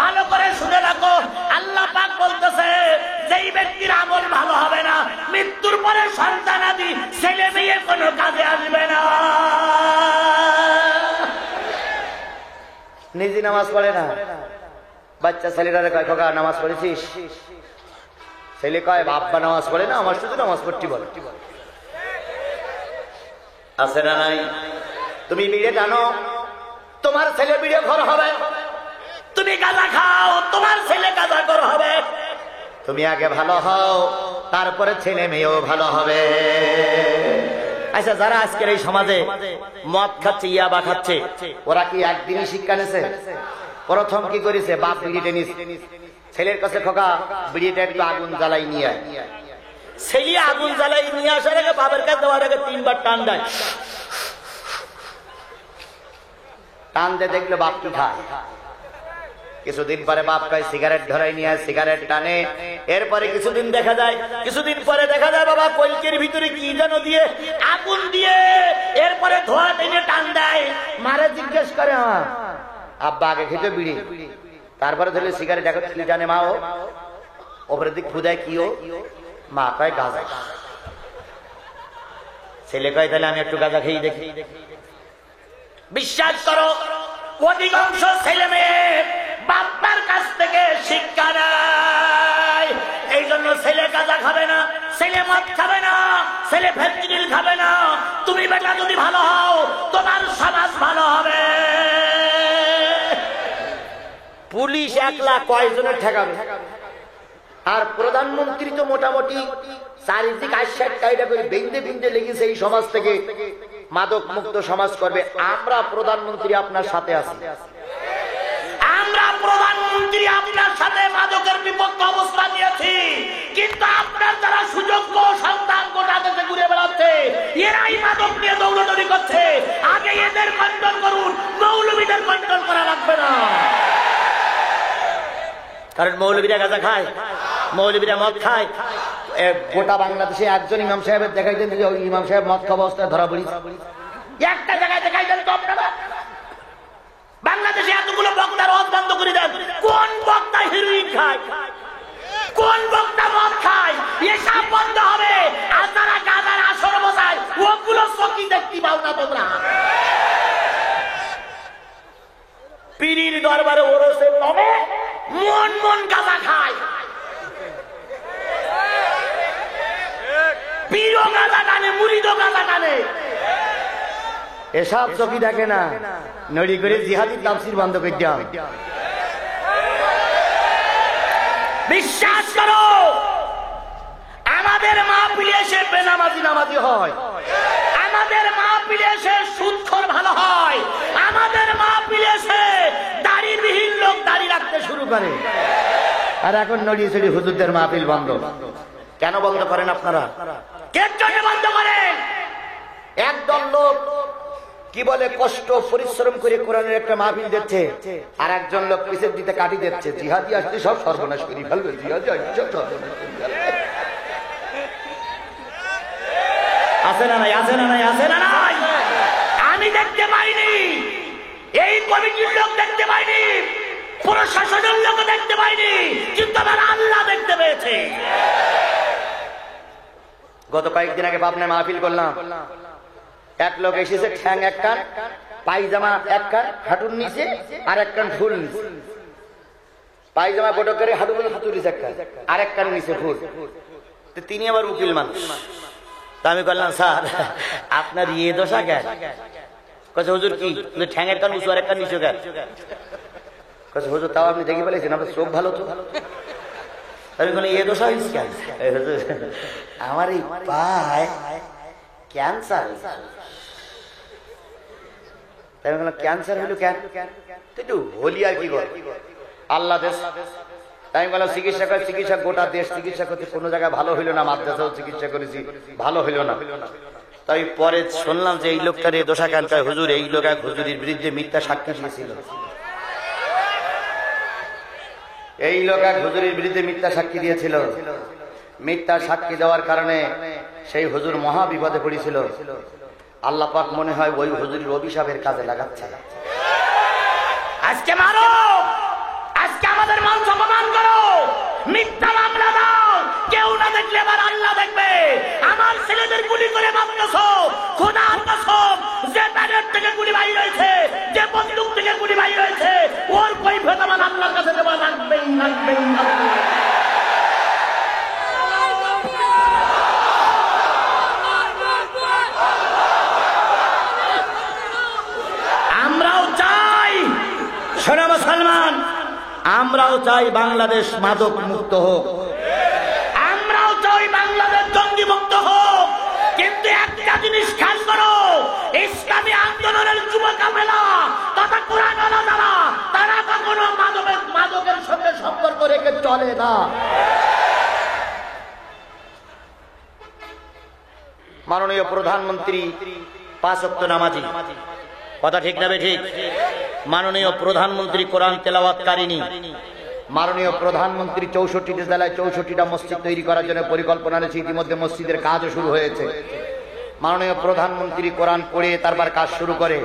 ভালো করে শুনে রাখো, আল্লাহ পাক বলতেছে যেই ব্যক্তির আমল ভালো হবে না, মৃত্যুর পরে সন্তানাদি ছেলে মেয়ে কোনো কাজে আসবে না। নিজে নামাজ পড়ে না, বাচ্চা ছেলেরা কয় খোকা নামাজ পড়েছিস? ছেলে কয় বাপ্পা নামাজ পড়ে না, আমার শুধু নামাজ পড়তে বলে। আছে না নাই? তুমি বিড়ে টানো, তোমার ছেলে বিড়ে ঘর হবে। তুমি গাঁজা খাও, তোমার ছেলে গাঁজা ঘর হবে। তুমি আগে ভালো হও, তারপরে ছেলে মেয়েও ভালো হবে। আচ্ছা, যারা আজকের এই সমাজে মদ খাচ্ছে, ইয়াবা খাচ্ছে, ওরা কি একদিনই শিক্ষা নেছে? প্রথম কি করেছে? বাপ বিড়ি টেনিস ছেলের কাছে, খোকা বিড়িটা একটু আগুন জ্বালাই নিয়ে আয়। ছেলে আগুন জ্বালাই নিয়ে আসার আগে বাবার কাছে দেওয়ার আগে 3 বার টান দেয়। টান দিয়ে দেখলে বাপ কি খায়। কিছুদিন পরে বাপ খায় সিগারেট ধরাই নিয়ে সিগারেট টানে। এরপরে কিছুদিন দেখা যায়, কিছুদিন পরে দেখা যায় বাবা কলকের ভিতরে কি যেন দিয়ে আগুন দিয়ে এরপরে ধোয়া টেনে টান দেয়। মারে জিজ্ঞেস করে, আব্বা আগে খেতে বিড়ি, তারপরে ধরলে সিগারেট এখন কি জানে মা? ওপরের দিক খুদায় কিও, মা কয় গাঁজা। ছেলে কয় তাহলে আমি একটু গাঁজা খেয়ে দেখি। বিশ্বাস করো অধিকাংশ ছেলে মেয়ে বাবার কাছ থেকে শিক্ষা নেয়। এই জন্য ছেলে গাঁজা খাবে না, ছেলে মদ খাবে না, ছেলে ফেন্সিডিল খাবে না। তুমি বেটা যদি ভালো হও তোমার সমাজ ভালো হবে। পুলিশ একলা কয়জনের ঠেকাবে? আর প্রধানমন্ত্রী তো মোটামুটি চারিদিক 80-60টা করে বিন্দে বিন্দে লেগেছে এই সমাজ থেকে মাদক মুক্ত সমাজ করবে। আমরা প্রধানমন্ত্রী আপনার সাথে আছি, আমরা প্রধানমন্ত্রী আপনার সাথে মাদকের বিপক্ষে অবস্থান নিয়েছি। কিন্তু আপনার যারা সুযোগ্য সন্তান গোটা দেশে ঘুরে বেড়াচ্ছে, এরাই মাদক নিয়ে দৌড়দৌড়ি করছে। আগে এদের কন্ট্রোল করুন, মৌলবীদের কন্ট্রোল করা লাগবে না। কারণ মৌলবীরা গাঁজা খায়, মৌলবীরা মদ খায়। গোটা বাংলাদেশে একজন ইমাম সাহেবের দেখাই দেন, ইমাম সাহেব মদ খাওয়া অবস্থায় ধরা পড়ি, একটা জায়গায় দেখাই দেন তো আপনারা। বাংলাদেশে এতগুলো বক্তার ওয়াজ বন্ধ করে দেন, কোন বক্তা হেরোইন খায়, কোন বক্তা মদ খায়, এসব বন্ধ হবে। আর যারা গাঁজার আসর বসায় ওগুলো চকি দেখতে পাও না তোমরা। পীরির দরবারে ওরসে কমে মন মন গাঁজা খায়, পীরও গাঁজা টানে, মুরিদও গাঁজা টানে। এসব চকি দেখে না, নড়ি করে জিহাদি তাফসীর বন্ধ করে দাও। বিশ্বাস করো আমাদের মাহফিলে এসে বেনামাজি নামাজি হয়, আমাদের মাহফিলে এসে সুদখোর ভালো হয়, আমাদের মাহফিলে এসে দাড়িবিহীন লোক দাড়ি রাখতে শুরু করে। আর এখন নড়িয়ে চড়ি হুজুরদের মাহফিল বন্ধ। কেন বন্ধ করেন আপনারা? কে জন্য বন্ধ করেন? একদল লোক কি বলে কষ্ট পরিশ্রম করে কোরআনের একটা মাহফিল দিচ্ছে, আর একজন লোক পিছের দিতে কাটি দিচ্ছে। জিহাদি আসলে সব সর্বনাশ করি ফেলবে, জিহাদি আসলে সব সর্বনাশ করি ফেলবে। আছে না নাই, আছে না নাই, আছে না নাই? আমি দেখতে পাইনি, এই কমিটির লোক দেখতে পাইনি, প্রশাসনের লোক দেখতে পাইনি, কিন্তু আমার আল্লাহ দেখতে পেয়েছে। গত কয়েকদিন আগে পাবনায় মাহফিল করলাম, এক লোক এসেছে ঠ্যাং এক কান, পায়জামা এক কান হাঁটুর নিচে, আর এক কান ফুল নিচে। পায়জামা বড় করে হাঁটু বলে হাঁটুর নিচে এক কান, আর এক কান নিচে ফুল। তিনি আবার উকিল মানুষ। তা আমি বললাম স্যার আপনার ইয়ে দশা কেন? কাছে হুজুর কি ঠ্যাঙের কান উঁচু আর এক কান নিচু কেন? কাছে হুজুর তাও আপনি দেখে বলেছেন আপনার চোখ ভালো তো। আমি বলি ইয়ে দশা হয়েছে কেন? আমার এই পায় ক্যান্সার। তাই বললাম ক্যান্সার হলো কেন? একটু হলি আর কি বল আল্লাহ দেশ। তাই বললাম চিকিৎসা করে, চিকিৎসা গোটা দেশ চিকিৎসা করতে, কোনো জায়গায় ভালো হইলো না, মাদ্রাসাও চিকিৎসা করেছি ভালো হইলো না। তাই পরে শুনলাম যে এই লোকটার এই দোষা কেন? হুজুর এই লোক এক হুজুরির বিরুদ্ধে মিথ্যা সাক্ষী দিয়েছিল। এই লোক এক হুজুরির বিরুদ্ধে মিথ্যা সাক্ষী দিয়েছিল। মিথ্যা সাক্ষী দেওয়ার কারণে সেই হুজুর মহা বিপদে পড়েছিল। আল্লাহ পাক মনে হয় ওই হুজুরের অভিশাপের কাজে লাগাচ্ছে। আজকে মারো, আজকে আমাদের মান সম্মান করো, মিথ্যা মামলা দাও, কেউ না দেখলে আবার আল্লাহ দেখবে। আমার ছেলেদের গুলি করে মারতেছো, খোদার কসম, যে ব্যারেট থেকে গুলি বাইর হয়েছে, যে বন্দুক থেকে গুলি বাইর হয়েছে, ওর কৈফিয়ত আমার আল্লাহর কাছে দেওয়া লাগবেই লাগবেই লাগবে। আমরাও চাই, শোনো মুসলমান, আমরাও চাই বাংলাদেশ মাদক মুক্ত হোক, আমরাও চাই বাংলাদেশ জঙ্গি মুক্ত হোক। কিন্তু একটা জিনিস খেয়াল করো, ইসলামী আন্দোলনের যুব কাফেলা তথা কোরআন আলাদা, তারা কখনো মাদকের সঙ্গে সম্পর্ক রেখে চলে না। মাননীয় প্রধানমন্ত্রী 5 ওয়াক্ত নামাজি, কথা ঠিক না ঠিক? মাননীয় প্রধানমন্ত্রী কোরআন তেলাওয়াতকারিনী, মাননীয় প্রধানমন্ত্রী 64টি জেলায় 64টা মসজিদ তৈরি করার জন্য পরিকল্পনা রয়েছে। ইতিমধ্যে মসজিদের কাজও শুরু হয়েছে। মাননীয় প্রধানমন্ত্রী কোরআন পড়ে তারপর কাজ শুরু করে,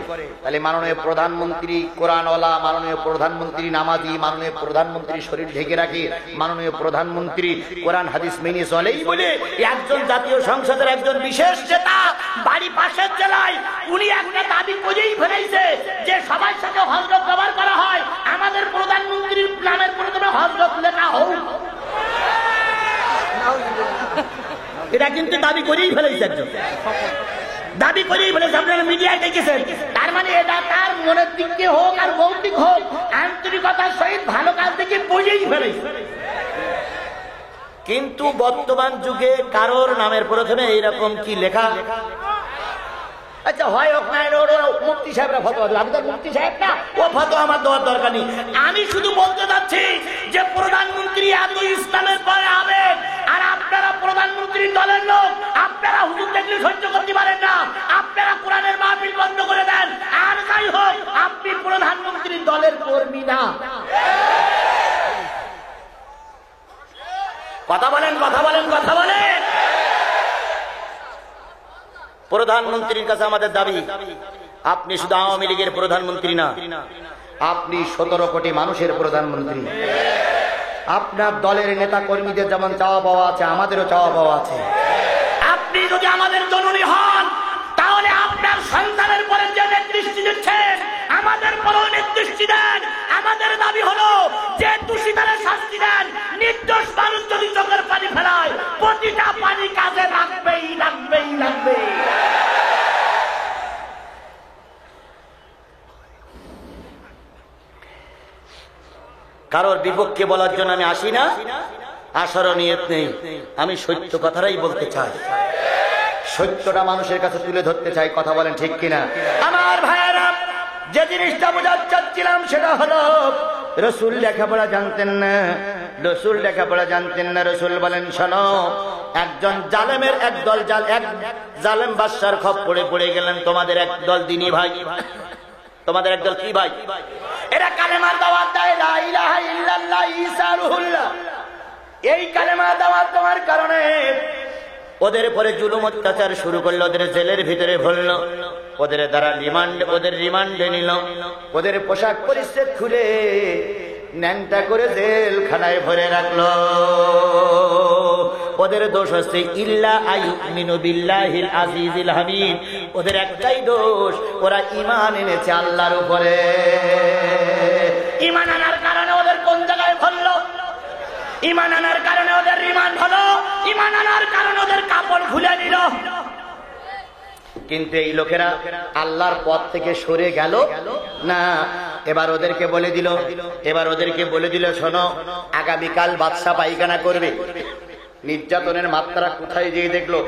তাহলে মাননীয় প্রধানমন্ত্রী কোরআনওয়ালা, মাননীয় প্রধানমন্ত্রী নামাজি, মাননীয় প্রধানমন্ত্রী শরীর ঢেকে রাখে, মাননীয় প্রধানমন্ত্রী কোরআন হাদিস মেনে চলেই বলে একজন জাতীয় সংসদের একজন বিশেষ নেতা বাড়ি পাশের জেলায় উনি একটা দাবি করেই ফেলেছে যে সবার সাথে হযরত ব্যবহার করা হয়, আমাদের প্রধানমন্ত্রীর নামের প্রথমে হযরত লেখা হোক। এটা কিন্তু দাবি করেই ফেলেছে, একজন দাবি করেই ফেলেছে, আপনারা মিডিয়ায় দেখেছেন। তার মানে এটা তার মনের দিক দিয়ে হোক আর ভৌতিক হোক আন্তরিকতার সহিত ভালো কাজ থেকে বুঝেই ফেলেছে। কিন্তু বর্তমান যুগে কারোর নামের প্রথমে এইরকম কি লেখা? আচ্ছা হয় হোক না, মুফতি সাহেবরা ফতোয়া দেবে, আমি তো মুফতি সাহেব না, ও ফতোয়া আমার দেওয়ার দরকার নেই। আমি শুধু বলতে চাচ্ছি যে প্রধানমন্ত্রী এত ইসলামের পরে আবেগ, আর আপনারা প্রধানমন্ত্রীর দলের লোক, আপনারা হুজুর দেখলে সহ্য করতে পারেন না, আপনারা কোরআনের মাহফিল বন্ধ করে দেন। আর যাই হোক, আপনি প্রধানমন্ত্রীর দলের কর্মী না। কথা বলেন, কথা বলেন, কথা বলেন। প্রধানমন্ত্রীর কাছে আমাদের দাবি, আপনি শুধু আওয়ামী লীগের প্রধানমন্ত্রী না, আপনি 17 কোটি মানুষের প্রধানমন্ত্রী। আপনার দলের নেতা কর্মীদের যেমন চাওয়া পাওয়া আছে, আমাদেরও চাওয়া পাওয়া আছে। আপনি যদি আমাদের জননী হন, তাহলে আপনার সন্তানের পরে যে নেতৃত্ব দিচ্ছেন আমাদের পরেও নেতৃত্ব দেন। আমাদের দাবি হলো যে দোষীদের শাস্তি দেন, নির্দোষ মানুষ যদি চোখের পানি ফেলায় প্রতিটা পানি কাজে লাগবেই লাগবেই লাগবে। কারোর বিপক্ষে বলার জন্য আমি আসি না, আসারও নিয়ত নেই। আমি সত্য কথাটাই বলতে চাই, সত্যটা মানুষের কাছে তুলে ধরতে চাই। কথা বলেন ঠিক কিনা? আমার ভাইয়েরা, যে জিনিসটা বোঝাতে চাচ্ছিলাম সেটা হলো রসুল লেখাপড়া জানতেন না, রসুল লেখাপড়া জানতেন না। রসুল বলেন, শোনো, একজন জালেমের একদল এক জালেম বাদশার খপ্পরে পড়ে গেলেন। তোমাদের একদল দিনী ভাই, তোমাদের একদল কি ভাই? এরা কালেমার দাওয়াত দেয়, লা ইলাহা ইল্লাল্লাহ ঈসা রুহুল্লাহ। এই কালেমার দাওয়াত দেওয়ার কারণে ওদের পরে জুলুম অত্যাচার শুরু করলো, ওদের জেলের ভিতরে ভরলো, ওদের দ্বারা ওদের রিমান্ডে নিল, ওদের পোশাক পরিচ্ছদ খুলে ন্যাংটা করে জেলখানায় ভরে রাখলো। ওদের দোষ হচ্ছে ইল্লা আইয়ুমিনু বিল্লাহিল আজিজিল হামিদ। ওদের একটাই দোষ, ওরা ঈমান এনেছে আল্লাহর উপরে। ঈমান আনার কারণে ওদের কোন জায়গায় ভরলো? ঈমান আনার কারণে ওদের রিমান্ড হলো, ঈমান আনার কারণে ওদের কাপড় খুলে নিল। কিন্তু এই লোকেরা আল্লাহর পথ থেকে সরে গেল না। এবার ওদেরকে বলে দিল, শোনো, আগামীকাল বাদশা পায়খানা করবে। নির্যাতনের মাত্রা কোথায় যেয়ে দেখলো,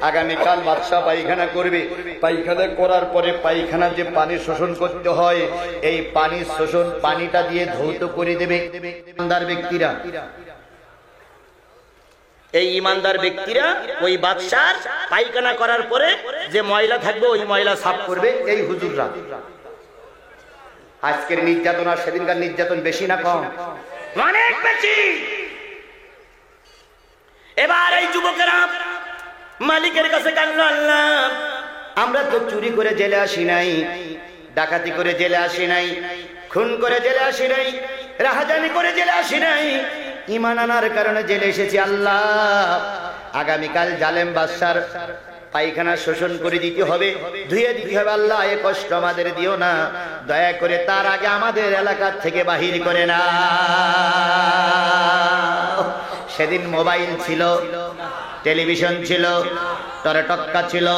আগামীকাল বাদশা পায়খানা করবে। পায়খানা করার পরে পায়খানা যে পানি শোষণ করতে হয়, এই পানি শোষণ পানিটা দিয়ে ধৌত করে দেবে ইমানদার ব্যক্তিরা। এই ইমানদার ব্যক্তিরা ওই বাদশার পায়খানা করার পরে যে ময়লা থাকবে ওই ময়লা সাফ করবে এই হুজুররা। আজকের নির্যাতন আর সেদিনকার নির্যাতন বেশি না কম? অনেক বেশি। এবার এই যুবকেরা মালিকের কাছে কাঁদল, আল্লাহ, আমরা তো চুরি করে জেলে আসি নাই, ডাকাতি করে জেলে আসি নাই, খুন করে জেলে আসি নাই, রাহাজানি করে জেলে আসি নাই, ঈমান আনার কারণে জেলে এসেছি। আল্লাহ, আগামীকাল জালেম বাদশার পায়খানা শোষণ করে দিতে হবে, ধুয়ে দিতে হবে। আল্লাহ, এ কষ্ট আমাদের দিও না, দয়া করে তার আগে আমাদের এলাকার থেকে বাহির করে না। সেদিন মোবাইল ছিল, টেলিভিশন ছিল, টরটক্কা ছিল,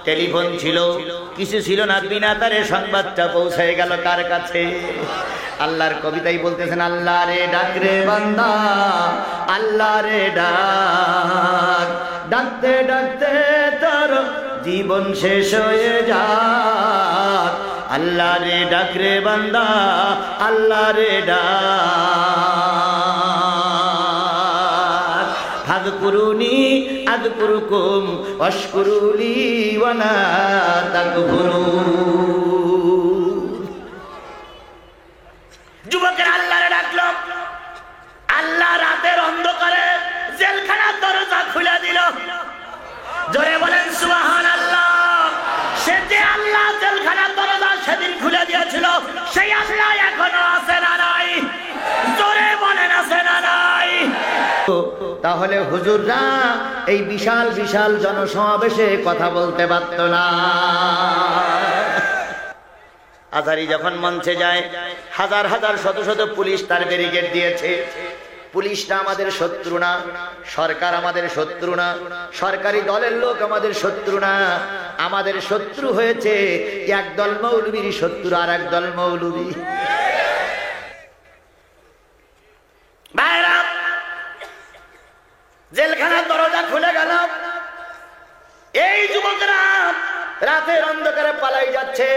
টেলিফোন ছিল, কিছু ছিল না। বিনা তারে সংবাদটা পৌঁছে গেল কার কাছে? আল্লাহর কবিতাই বলতেছেন, আল্লাহ রে ডাক রে বান্দা, আল্লাহ রে ডাক, ডাকতে ডাকতে তোর জীবন শেষ হয়ে যাক। আল্লাহ রে ডাক রে বান্দা, আল্লাহ রে ডাক। ফাযকুরুনি আযকুরুকুম ওয়াশকুরুলি ওয়া লা তাকফুরুন। যুবকেরা আল্লাহরে ডাকলো, আল্লাহ রাতের অন্ধকারে জেলখানার দরজা খুলে দিল। জোরে বলেন সুবহানাল্লাহ। খুলে দিয়েছিল সেই আল্লাহ এখনো আছে না নাই? জোরে বলেন আছে না নাই? তাহলে হুজুররা এই বিশাল বিশাল জনসমাবেশে কথা বলতে পারত না। আজহারী যখন মঞ্চে যায়, হাজার হাজার শত শত পুলিশ তার ব্যারিকেড দিয়েছে। পুলিশরা আমাদের শত্রু না, সরকার আমাদের শত্রু না, সরকারি দলের লোক আমাদের শত্রু না। আমাদের শত্রু হয়েছে একদল মৌলবীর শত্রু আর একদল মৌলবী। ভাইরা, জেলখানার দরজা খুলে গেল। এই যুবকরা রাতের অন্ধকারে পালাই যাচ্ছে,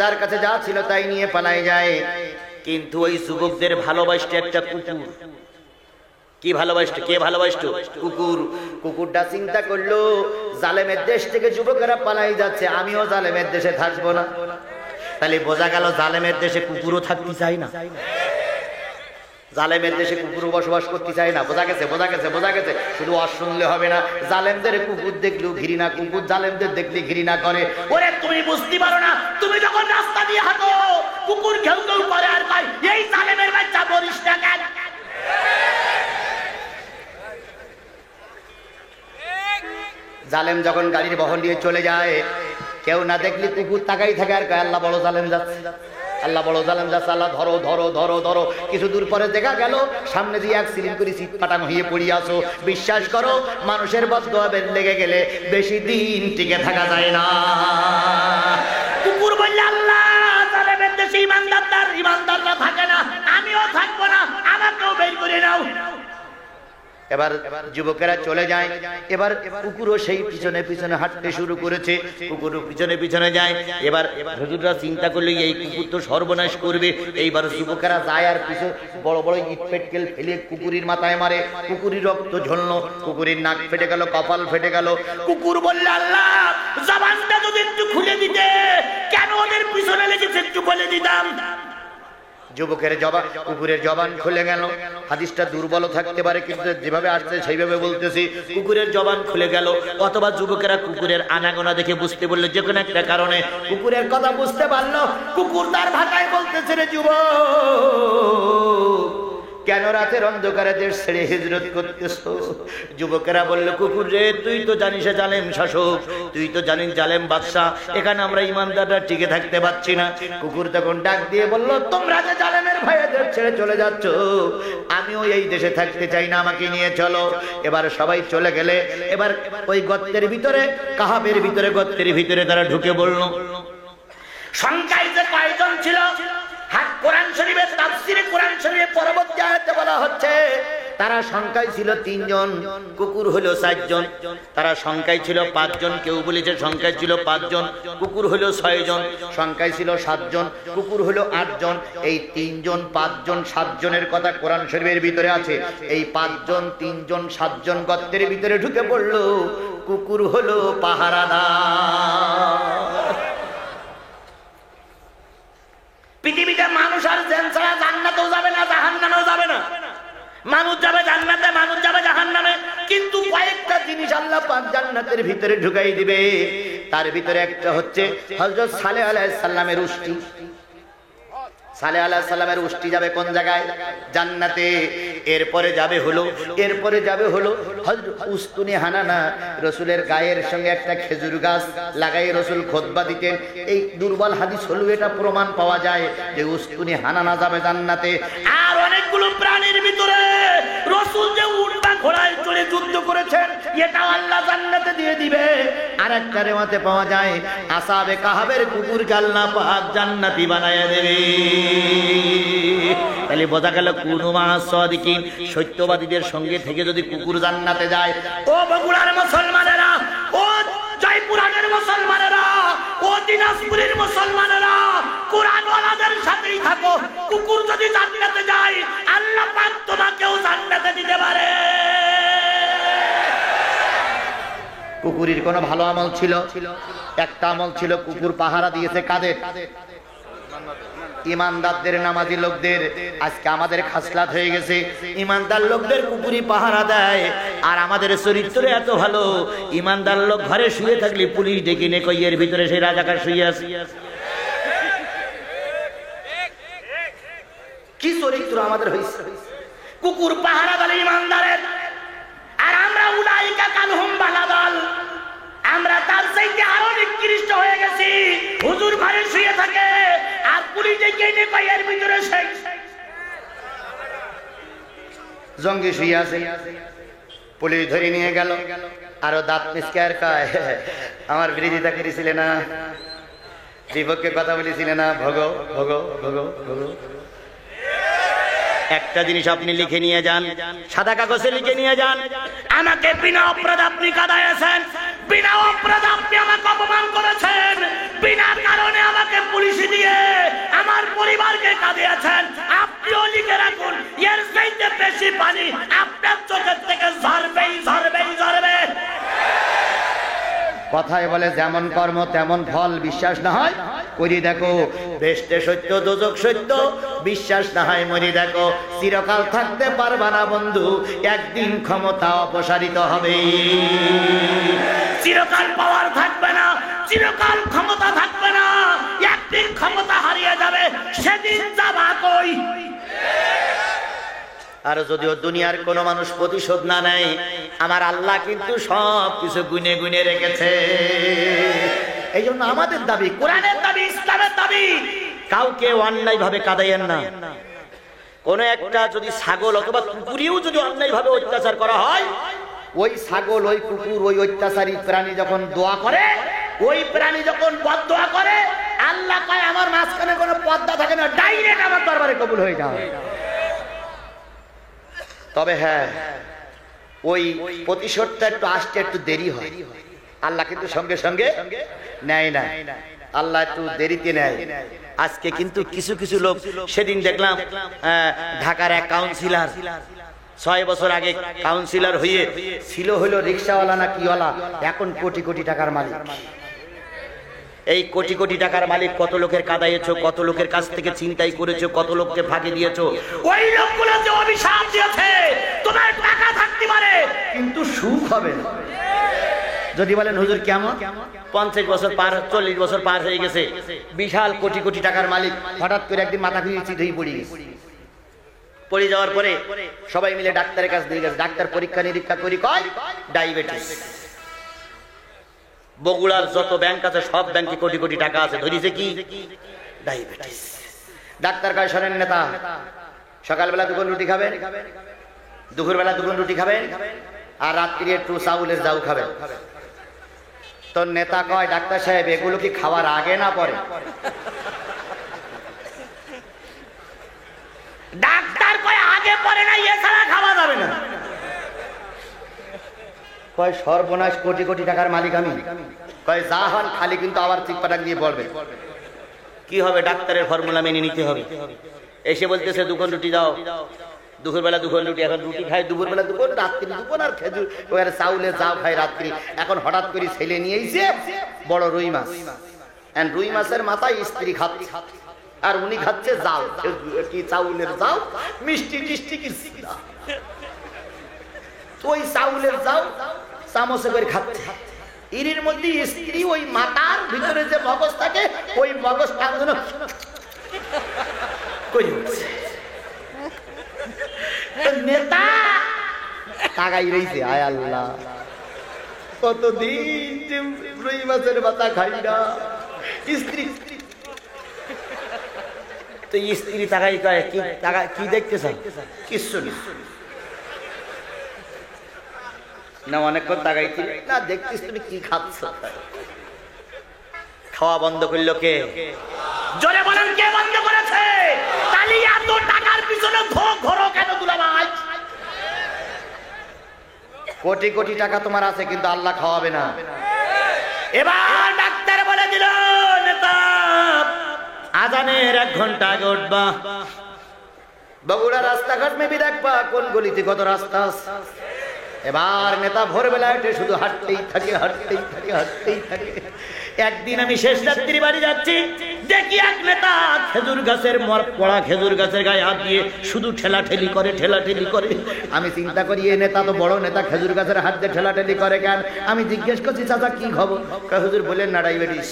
যার কাছে যা ছিল তাই নিয়ে পালাই যায়। কিন্তু ওই যুবকদের ভালোবাসত একটা কুকুর। কি ভালোবাসত? কে ভালোবাসত? কুকুর। কুকুরটা চিন্তা করলো, জালেমের দেশ থেকে যুবকেরা পালাই যাচ্ছে, আমিও জালেমের দেশে থাকবো না। তাহলে বোঝা গেল জালেমের দেশে কুকুরও থাকতে চাই না। জালেমের দেশে কুকুর বসবাস করতে চায় না। বোঝা গেছে, বোঝা গেছে, বোঝা গেছে। শুধু শুনলে হবে না, জালেমদের কুকুর দেখলেও ঘৃণা, কুকুর জালেমদের দেখলে ঘৃণা করে। ওরে তুমি বুঝতে পারো না, তুমি যখন রাস্তা দিয়ে হাঁটো কুকুর ঘেউ ঘেউ করে আর কয় এই জালেমের বাচ্চা বলিস না কেন? জালেম যখন গাড়ির বহন নিয়ে চলে যায়, কেউ না দেখলে কুকুর তাকাই থাকে আর কয় আল্লাহ বড় জালেম যাচ্ছে, আল্লাহ বড় জালেম যাচ্ছে, আল্লাহ ধরো ধরো ধরো ধরো। কিছু দূর পরে দেখা গেল সামনে দিয়ে অ্যাক্সিডেন্ট করে সিট পাটাং হয়ে পড়ি আসো। বিশ্বাস করো, মানুষের বদদোয়া লেগে গেলে বেশি দিন টিকে থাকা যায় না। কুকুর বললে আল্লাহ জালেমের দেশে ইমানদাররা থাকে না, আমিও থাকবো না, আমাকেও বের করে নাও। এবার যুবকেরা চলে যায়। এবার কুকুরও সেই পিছনে পিছনে হাঁটতে শুরু করেছে, কুকুরও পিছনে পিছনে যায়। এবার হুজুররা চিন্তা করলো এই কুকুর তো সর্বনাশ করবে। এইবার যুবকেরা যায় আর পিছু বড় বড় ইট পেটকেল ফেলে কুকুরের মাথায় মারে। কুকুরের রক্ত ঝরলো, কুকুরের নাক ফেটে গেল, কপাল ফেটে গেল। কুকুর বললে আল্লাহ জবানটা যদি একটু খুলে দিতে, কেন ওদের পিছনে লেগেছে একটু বলে দিতাম। যুবকের জবান, কুকুরের জবান খুলে গেল। হাদিসটা দুর্বল থাকতে পারে, কিন্তু যেভাবে আসছে সেইভাবে বলতেছি। কুকুরের জবান খুলে গেল, অথবা যুবকেরা কুকুরের আনাগোনা দেখে বুঝতে বললো, যে কোনো একটা কারণে কুকুরের কথা বুঝতে পারলো। কুকুর তার ভাষায় বলতেছে, রে যুবক, কেন রাতের অন্ধকারে দেশ ছেড়ে হিজরত করতেছ? যুবকেরা বলল, কুকুর রে, তুই তো জানিস জালেম শাসক, তুই তো জানিস জালেম বাদশাহ, এখানে আমরা ইমানদাররা টিকে থাকতে পারছি না। কুকুর তখন ডাক দিয়ে বলল, তোমরা যে জালেমের ভয়ে দেশ ছেড়ে চলে যাচ্ছ, আমিও এই দেশে থাকতে চাই না, আমাকে নিয়ে চলো। এবার সবাই চলে গেলে এবার ওই গর্তের ভিতরে, কাহাবের ভিতরে, গর্তের ভিতরে তারা ঢুকে বলল। সংখ্যায় যে কয়জন ছিল, কোরআন শরীফের তাফসীরে কোরআন শরীফের পরবর্তী আয়াতে বলা হচ্ছে তারা সংখ্যায় ছিল 3 জন, কুকুর হলো 4 জন। তারা সংখ্যায় ছিল 5 জন, কেউ বলেছে সংখ্যায় ছিল 5 জন, কুকুর হলো 6 জন। সংখ্যায় ছিল 7 জন, কুকুর হলো 8 জন। এই 3 জন, 5 জন, 7 জনের কথা কোরআন শরীফের ভিতরে আছে। এই 5 জন, 3 জন, 7 জন গর্তের ভিতরে ঢুকে পড়লো। কুকুর হলো পাহারাদার। পৃথিবীতে মানুষ আর জিন ছাড়া জান্নাতেও যাবে না, জাহান্নামেও যাবে না। মানুষ যাবে জান্নাতে, মানুষ যাবে জাহান্নামে, কিন্তু কয়েকটা জিনিস আল্লাহ পাক জান্নাতের ভিতরে ঢুকাই দিবে। তার ভিতরে একটা হচ্ছে হযরত সালেহ আলাইহিস সালামের উষ্টি। সালেহ আলাইহিস সালামের উষ্টি যাবে কোন জায়গায়? জান্নাতে। এরপরে যাবে হলো হযরত উস্তুনে হানানা, রাসূলের গায়ের সঙ্গে একটা খেজুর গাছ লাগাই রাসূল খুতবা দিতেন। এই দুর্বল হাদিস হলো এটা প্রমাণ পাওয়া যায় যে উস্তুনে হানানা যাবে জান্নাতে। আর অনেকগুলো প্রাণীর ভিতরে রাসূল যে উট বা ঘোড়ায় চড়ে যুদ্ধ করেছেন, এটা আল্লাহ জান্নাতে দিয়ে দিবে। আর একটা রিওয়ায়াতে পাওয়া যায় আসহাবে কাহাবের কুকুরকে আল্লাহ পাক জান্নাতি বানায়া দেবে। তাহলে বোঝা গেল কুনু মা'আস সাদিকিন, সত্যবাদীদের সঙ্গে থেকে যদি কুকুর জান্নাতে যায়। ও বগুড়ার মুসলমানেরা, ও জয়পুরহাটের মুসলমানেরা, ও দিনাজপুরের মুসলমানেরা, কুরআনওয়ালাদের সাথেই থাকো। কুকুর যদি জান্নাতে যায়, আল্লাহ পাক তোমাকেও জান্নাতে দিতে পারে। কুকুরের কোনো ভালো আমল ছিল? একটা আমল ছিল, কুকুর পাহারা দিয়েছে কাদের? ইমানদারদের, নামাজি লোকদের। আজকে আমাদের খাসলাত হয়ে গেছে, ইমানদার লোকদের কুকুরই পাহারা দেয়। আর আমাদের চরিত্র এত ভালো, ইমানদার লোক ঘরে শুয়ে থাকলে পুলিশ ডেকে নে কই এর ভিতরে সেই রাজাকার শুয়ে আছে। চরিত্র আমাদের হয়েছে? কুকুর পাহারা দল ইমানদারের, আর আমরা উলাইকা কালহুম বালাদাল, আমরা তার চাইতে আরো নিকৃষ্ট হয়ে গেছি। হুজুর ঘরে শুয়ে থাকে আর পুলিশ ডেকে এনে কয় এর ভিতরে সেই জঙ্গি শুয়ে আছে। পুলিশ ধরে নিয়ে গেল, আরো দাঁত মিসকে আর কয় আমার বিরোধিতা করেছিলে না, বিপক্ষে কথা বলেছিলে না, ভোগো ভোগো ভোগো ভোগো। একটা জিনিস আপনি লিখে নিয়ে যান, সাদা কাগজে লিখে নিয়ে যান, আমাকে বিনা অপরাধে আপনি কাঁদাইছেন, বিনা অপরাধে আপনি আমাকে অপমান করেছেন, বিনা কারণে আমাকে পুলিশ দিয়ে আমার পরিবারকে কাঁদিয়েছেন। আপনিও লিখে রাখুন, এর চাইতে বেশি পানি আপনার চোখের থেকে ঝরবেই ঝরবেই ঝরবে। কথায় বলে যেমন কর্ম তেমন ফল, বিশ্বাস না হয় করি দেখো। বেহেশতে সত্য দোজখ সত্য, বিশ্বাস না হয় মরি দেখো। চিরকাল থাকতে পারবা না বন্ধু, একদিন ক্ষমতা অপসারিত হবে। চিরকাল পাওয়ার থাকবে না, চিরকাল ক্ষমতা থাকবে না, একদিন ক্ষমতা হারিয়ে যাবে, সেদিন যাবা কই? আর যদিও দুনিয়ার কোন মানুষ প্রতিশোধ না নেয়, আমার আল্লাহ কিন্তু সব কিছু গুনে গুনে রেখেছে। এই জন্য আমাদের দাবি, কোরআনের দাবি, ইসলামের দাবি, কাউকে অন্যায় ভাবে কাঁদাইয়েন না। কোন একটা যদি ছাগল অথবা কুকুরেও যদি অন্যায় ভাবে অত্যাচার করা হয়, ওই ছাগল, ওই কুকুর, ওই অত্যাচারী প্রাণী যখন দোয়া করে, ওই প্রাণী যখন বদদোয়া করে, আল্লাহ কয় আমার মাঝখানে কোনো পর্দা থাকে না, ডাইরেক্ট আমার দরবারে কবুল হয়ে যাবে। তবে হ্যাঁ, ওই প্রতিশোধটা একটু আসতে একটু দেরি হয়, আল্লাহ কিন্তু সঙ্গে সঙ্গে নেয় না, আল্লাহ একটু দেরিতে নেয়। আজকে কিন্তু কিছু কিছু লোক, সেদিন দেখলাম ঢাকার এক কাউন্সিলর 6 বছর আগে কাউন্সিলর হয়ে ছিল হলো রিক্সাওয়ালা না কিওয়ালা, এখন কোটি কোটি টাকার মালিক। এই কোটি কোটি টাকার মালিক কত লোকের কাঁদাইছো, কত লোকের কাছ থেকে চিন্তাই করেছো, কত লোককে ফাঁকি দিয়েছো। ওই লোকগুলো যে অভিশাপ দিয়েছে, তোমার টাকা থাকতে পারে কিন্তু সুখ হবে না। যদি বলেন হুজুর কেমন, 50 বছর পার, 40 বছর পার হয়ে গেছে, বিশাল কোটি কোটি টাকার মালিক, হঠাৎ করে একদিন মাথা ঘুরিয়ে চিত হয়ে পড়ে গেছে। পড়ে যাওয়ার পরে সবাই মিলে ডাক্তারের কাছে দিয়ে গেছে, ডাক্তার পরীক্ষা নিরীক্ষা করি কয় ডায়াবেটিস। বগুড়ার যত ব্যাংক আছে সব ব্যাংকে কোটি কোটি টাকা আছে, ধরিছে কি ডায়াবেটিস। ডাক্তার কয় শোনেন নেতা, সকালবেলা 2 কোণ রুটি খাবেন, দুপুরবেলা 2 কোণ রুটি খাবেন, আর রাত্রি একটু চাউলের জাউ খাবেন। তো নেতা কয় ডাক্তার সাহেব এগুলো কি খাওয়ার আগে না পরে? ডাক্তার কয় আগে পরে না, এছাড়া খাওয়া যাবে না। কয় সর্বনাশ, কোটি কোটি টাকার মালিক আমি। কয় যা হন খালি কিন্তু আবার চিকপাটাক দিয়ে বলবে। কি হবে? ডাক্তারের ফর্মুলা মেনে নিতে হবে। এসে বলতেছে 2 কোণ রুটি দাও, দুপুরবেলা 2 কোণ রুটি, এখন রুটি খায় দুপুরবেলা 2 কোণ, রাত্রি 2 কোণ, আর খেজুর ওই চাউলে যাও খায় রাত্রি। এখন হঠাৎ করে ছেলে নিয়ে এসে বড় রুই মাছ, রুই মাছের মাথায় স্ত্রী খাচ্ছে, আর উনি খাচ্ছে যাও, কি চাউলের যাও, মিষ্টি টিষ্টি কিছু না, ওই চাউলের যাও চামচে করে খাচ্ছে। এর মধ্যে স্ত্রী ওই মাথার ভিতরে যে মগজ থাকে, ওই মগজ টান কই হচ্ছে। নেতা তাকাই রইছে, আয় আল্লাহ কতদিন রুই মাছের মাথা খাই না। স্ত্রী তো স্ত্রী তাকাই কয় কি টাকা কি দেখতেছ? কিচ্ছু না, অনেকক্ষণ তাকাইছি না, দেখছিস তুমি কি খাচ্ছ। খাওয়া বন্ধ করলো কে? জোরে বলেন কে বন্ধ করেছে? তাহলে এত টাকার পিছনে ঘোরো কেন দুলাভাই? কোটি কোটি টাকা তোমার আছে কিন্তু আল্লাহ খাওয়াবে না। এবার ডাক্তার বলে দিল নেতা আজানের 1 ঘন্টা আগে উঠবা, বগুড়া রাস্তাঘাট মেবি দেখবা কোন গলিতে কত রাস্তা আছে। এবার নেতা ভোরবেলা উঠে শুধু হাঁটতেই থাকে, হাঁটতেই থাকে, হাঁটতেই থাকে। একদিন আমি শেষ রাত্রি বাড়ি যাচ্ছি, দেখি এক নেতা খেজুর গাছের পড়া খেজুর গাছের গায়ে হাত দিয়ে শুধু ঠেলাঠেলি করে, ঠেলাঠেলি করে। আমি চিন্তা করি এ নেতা তো বড় নেতা, খেজুর গাছের হাত দিয়ে ঠেলাঠেলি করে কেন? আমি জিজ্ঞেস করছি চাচা কি খবর? হুজুর বললেন না ডায়াবেটিস।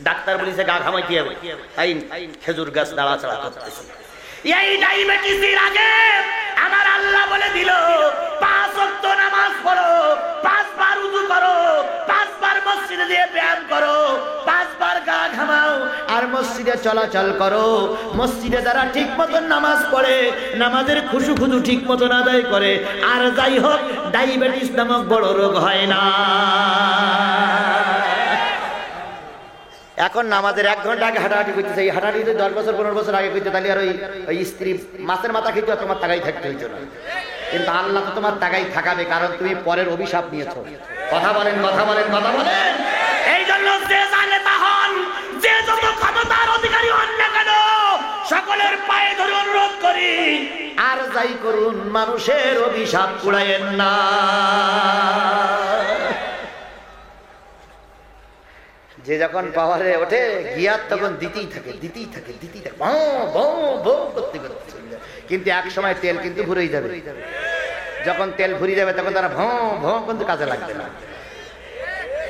ডাক্তার বলেছে গা ঘামাইতে হবে, খেজুর গাছ নাড়াচাড়া করতেছে। এই ডায়াবেটিসের আগে আমার আল্লাহ বলে দিল 5 ওয়াক্ত নামাজ পড়ো, 5 বার ওযু করো, 5 বার মসজিদে দিয়ে ব্যায়াম করো, 5 বার গা ঘামাও আর মসজিদে চলাচল করো। মসজিদে যারা ঠিক মতন নামাজ পড়ে, নামাজের খুশু ঠিক মতন আদায় করে, আর যাই হোক ডায়াবেটিস নামক বড় রোগ হয় না। এখন নামাজের 1 ঘন্টা আগে হাঁটাহাঁটি করতেছে, এই হাঁটাহাঁটি 10 বছর 15 বছর আগে করতে, তাহলে আর ওই স্ত্রী মাছের মাথা খেতে তোমার তাকাই থাকতে হইতো না। কিন্তু আল্লাহ তো তোমার তাকাই থাকাবে, কারণ তুমি পরের অভিশাপ নিয়েছো। কথা বলেন, কথা বলেন, কথা বলেন। এই জন্য যে জানে তা হন, যে যত ক্ষমতার অধিকারী হন না কেন, সকলের পায়ে ধরে অনুরোধ করি, আর যাই করুন মানুষের অভিশাপ কুড়ায়েন না। যে যখন পাওয়ারে ওঠে গিয়ার তখন দিতেই থাকে, দিতেই থাকে, দিতেই থাকে, করতে করতে। কিন্তু এক সময় তেল কিন্তু ভরেই যাবে। যখন তেল ভরে যাবে তখন তারা ভঁ কিন্তু কাজে লাগবে না।